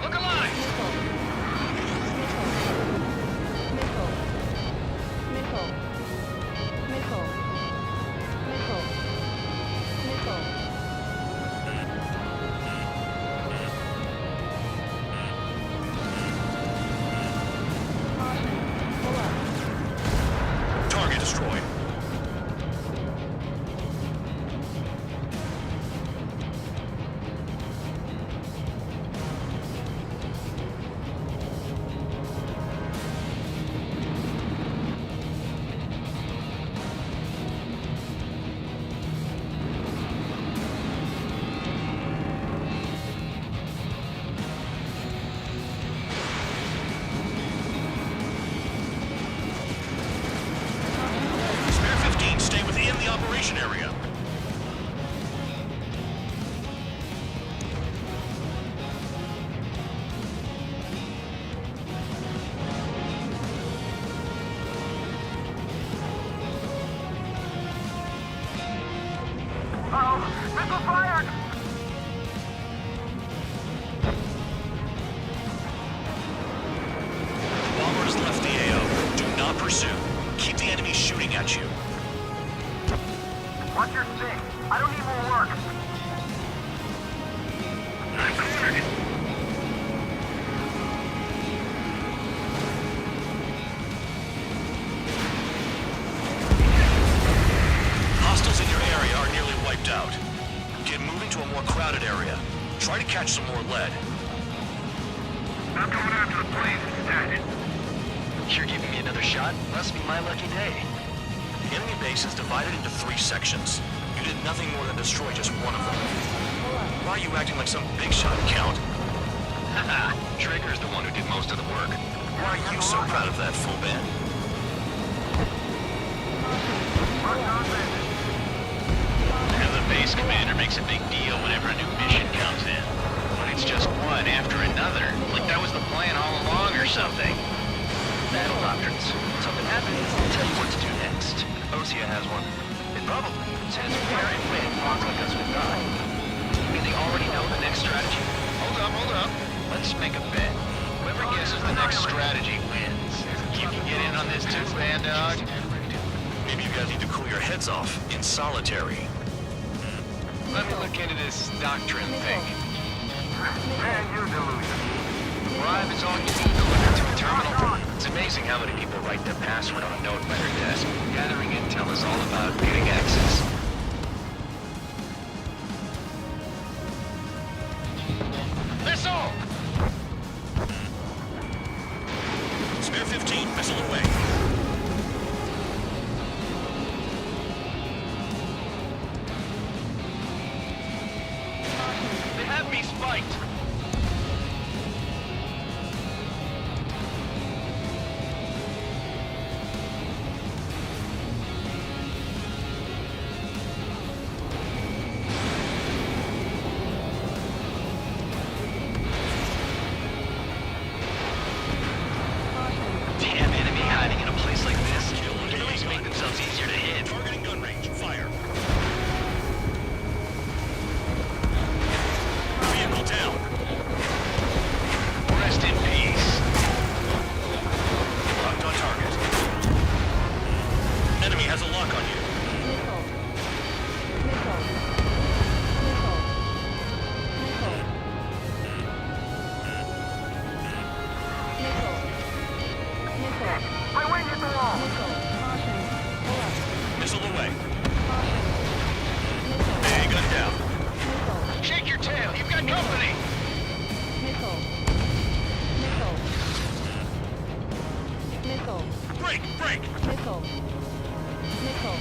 Look alive. Missile. Missile. Missile. Missile. Missile. Pull up. Target destroyed. Spare 15, stay within the operation area. Missile fired! Bombers left the AO. Do not pursue. Keep the enemy shooting at you. Watch your sting. I don't need more work. I'm cornered. Hostiles in your area are nearly wiped out. Get moving to a more crowded area. Try to catch some more lead. I'm going after the planes instead. You're giving me another shot? Must be my lucky day. The enemy base is divided into 3 sections. You did nothing more than destroy just one of them. Why are you acting like some big shot, Count? Haha, Trigger's the one who did most of the work. Why are you so proud of that, full band? And the base commander makes a big deal whenever a new mission comes in. But it's just one after another. Like that was the plan all along or something. Battle doctrines. When something happens, they'll tell you what to do next. Osea has one. It probably says where and when pawns like us would die. Do they already know the next strategy? Hold up. Let's make a bet. Whoever guesses the next strategy wins. You can get in on this too, Band Dog. Maybe you guys need to cool your heads off in solitary. Let me look into this doctrine thing. Man, you delusion. Bribe is all you need to deliver to a terminal. It's amazing how many people write their password on a note by their desk. Gathering intel is all about getting access. Missile! Spare 15, missile away. They have me spiked. Damn enemy hiding in a place like this. They always make themselves easier to hit. Targeting gun range. Fire. has a lock on you. Missile. Missile. Missile. Missile. Missile. Missile. My wing hit the wall! Missile. Caution. Pull up. Missile away. Caution. Missile. Hey, gun down. Missile. Shake your tail. You've got company. Missile. Missile. Missile. Break! Break! Missile. Missile.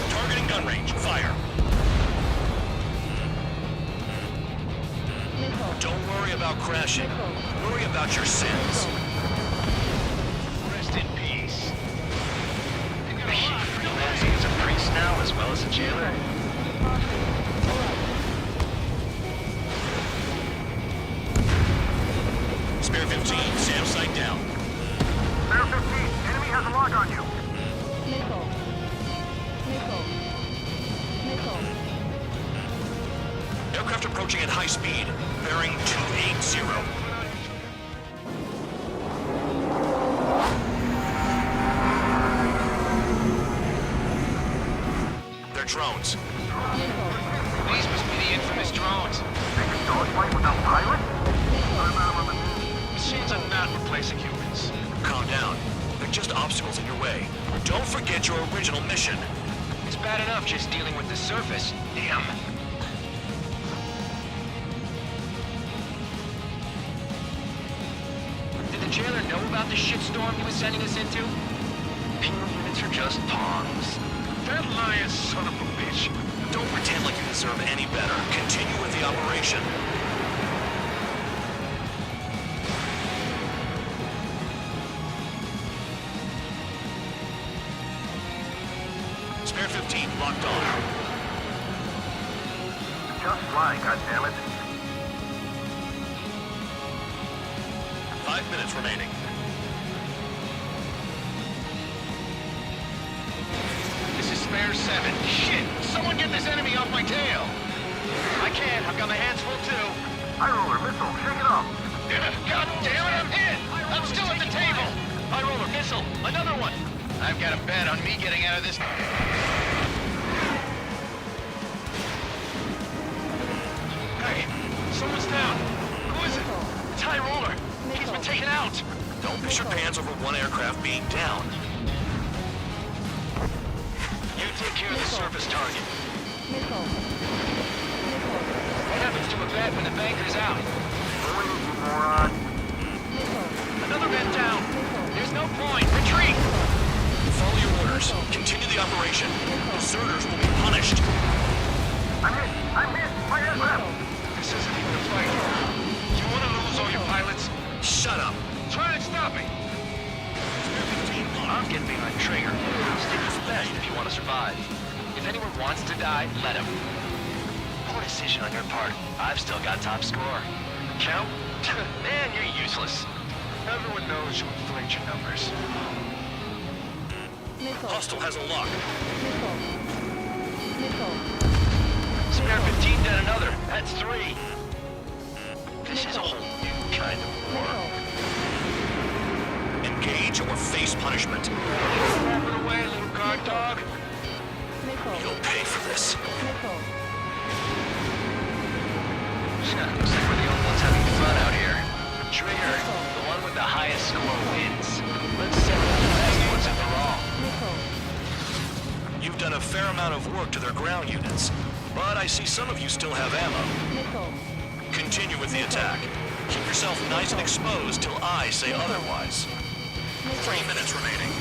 Targeting gun range. Fire. Missile. Don't worry about crashing. Missile. Worry about your sins. Rest in peace. Freelancing as a priest now, as well as a jailer. Caution. Pull up. Spare 15. SAM sight down. Spare 15, enemy has a lock on you. Missile. Missile. Missile. Aircraft approaching at high speed. Bearing 280. They're drones. These must be the infamous drones. They can dogfight without pilots? Machines are not replacing humans. Calm down. They're just obstacles in your way. Don't forget your original mission. It's bad enough just dealing with the surface. Damn. Did the jailer know about the shitstorm he was sending us into? Penal units are just pawns. That lying son of a bitch. Don't pretend like you deserve any better. Continue with the operation. Spare 15, locked on. Just fly, goddammit. 5 minutes remaining. This is spare 7. Shit! Someone get this enemy off my tail! I can't. I've got my hands full too. High roller, missile, shake it off. God damn it, I'm hit! I'm still at the table! High roller, missile, another one! I've got a bet on me getting out of this. Hey, someone's down. Who is it? It's High roller. He's been taken out. Don't piss your pants over one aircraft being down. You take care of the surface target. Missile. Missile. What happens to a bet when the banker's out? Boy, you moron. Missile. Another bet down. There's no point. Retreat! Follow your orders. Continue the operation. Deserters will be punished. I'm hit! I'm hit! My aircraft! This isn't even a fight. You want to lose all your pilots? Shut up. Try and stop me! I'm getting behind Trigger. Stick is best if you want to survive. If anyone wants to die, let him. Poor decision on your part. I've still got top score. Count? Man, you're useless. Everyone knows you inflate your numbers. Missile. Hostile has a lock. Missile. Missile. Spare 15 dead another. That's 3. This is a whole new kind of war. Engage or face punishment. Wrap it away, little guard dog. Missile. You'll pay for this. Missile. Looks like we're the only ones having fun out here. Trigger, the one with the highest score wins. Let's set up the best ones in the wrong. Missile. You've done a fair amount of work to their ground units, but I see some of you still have ammo. Missile. Continue with the attack. Keep yourself nice and exposed till I say otherwise. 3 minutes remaining.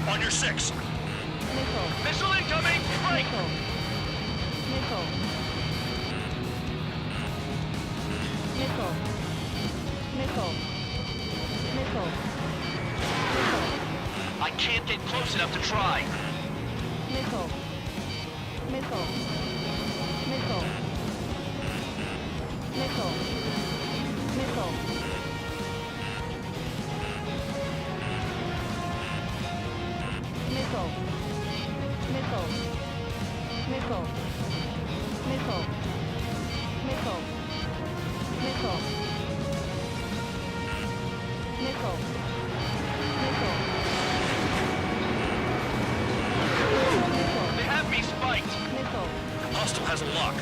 On your 6. Missile. Missile incoming! Break! Missile. Missile. Missile. Missile. Missile. I can't get close enough to try. Missile. Missile. Missile. Missile. Missile. Missile. Missile. Missile. Missile. Missile. Missile. Missile. They have me spiked. Missile. Hostile has a lock.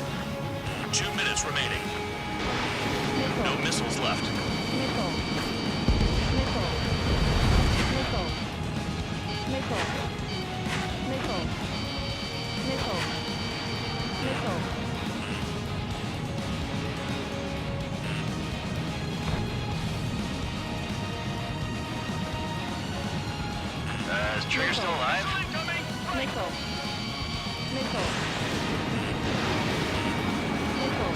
2 minutes remaining. No missiles left. Missile. Missile. Missile. Missile. Missile. Missile. Missile. Is Trigger still alive? Missile. Missile. Missile.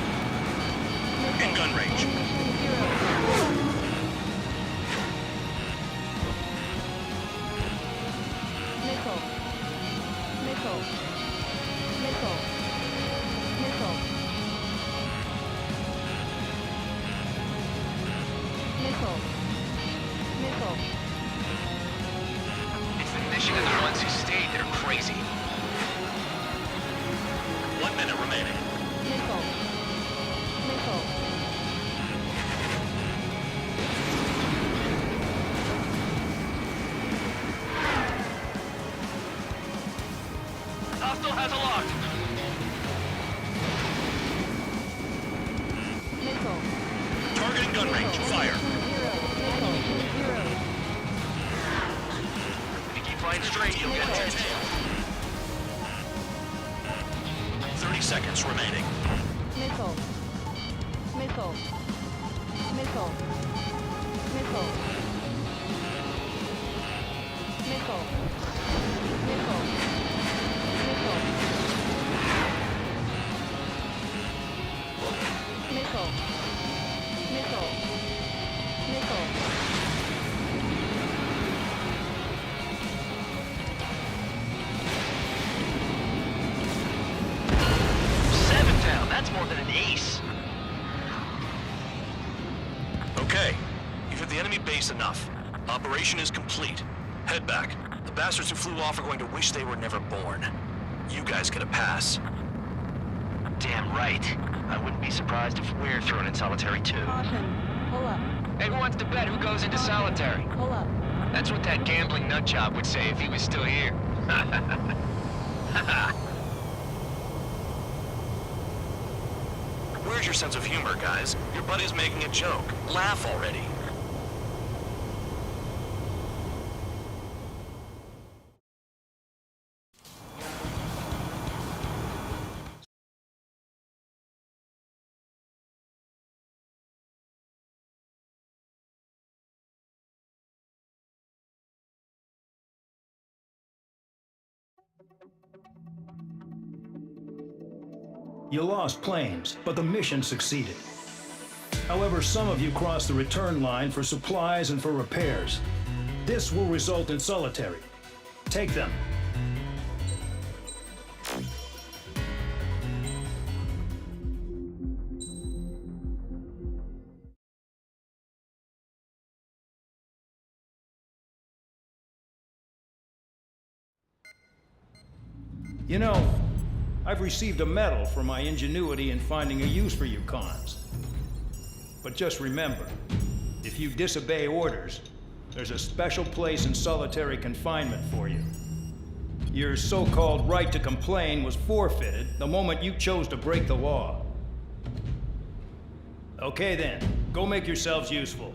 In gun range. Missile. Missile. Missile. Missile. Missile. Missile. It's the mission and the ones who stayed that are crazy. 1 minute remaining. Missile. Missile. Hostile has a lock. Missile. Targeting gun range. Fire. Zero. If you keep flying straight, you'll get your tail. 30 seconds remaining. Missile. Missile. Missile. Missile. Missile. Missile. Missile. Missile. Missile. Missile. Down. That's more than an ace. Okay. You've hit the enemy base enough. Operation is complete. Head back. The bastards who flew off are going to wish they were never born. You guys get a pass. Damn right. I wouldn't be surprised if we're thrown in solitary too. Caution. Pull up. Hey, who wants to bet who goes into solitary? Pull up. That's what that gambling nutjob would say if he was still here. Where's your sense of humor, guys? Your buddy's making a joke. Laugh already. You lost planes, but the mission succeeded. However, some of you crossed the return line for supplies and for repairs. This will result in solitary. Take them. You know, I've received a medal for my ingenuity in finding a use for you cons. But just remember, if you disobey orders, there's a special place in solitary confinement for you. Your so-called right to complain was forfeited the moment you chose to break the law. Okay then, go make yourselves useful.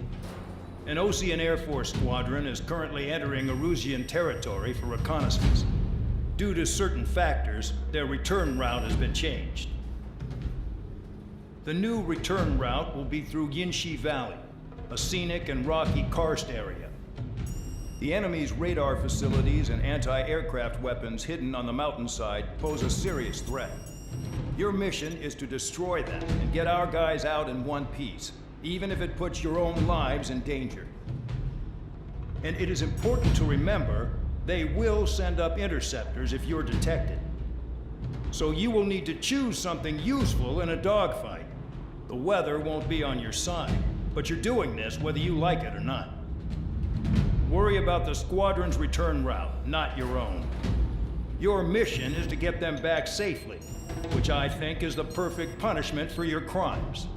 An Ocean Air Force squadron is currently entering Erusian territory for reconnaissance. Due to certain factors, their return route has been changed. The new return route will be through Yinshi Valley, a scenic and rocky karst area. The enemy's radar facilities and anti-aircraft weapons hidden on the mountainside pose a serious threat. Your mission is to destroy them and get our guys out in one piece, even if it puts your own lives in danger. And it is important to remember, they will send up interceptors if you're detected. So you will need to choose something useful in a dogfight. The weather won't be on your side, but you're doing this whether you like it or not. Worry about the squadron's return route, not your own. Your mission is to get them back safely, which I think is the perfect punishment for your crimes.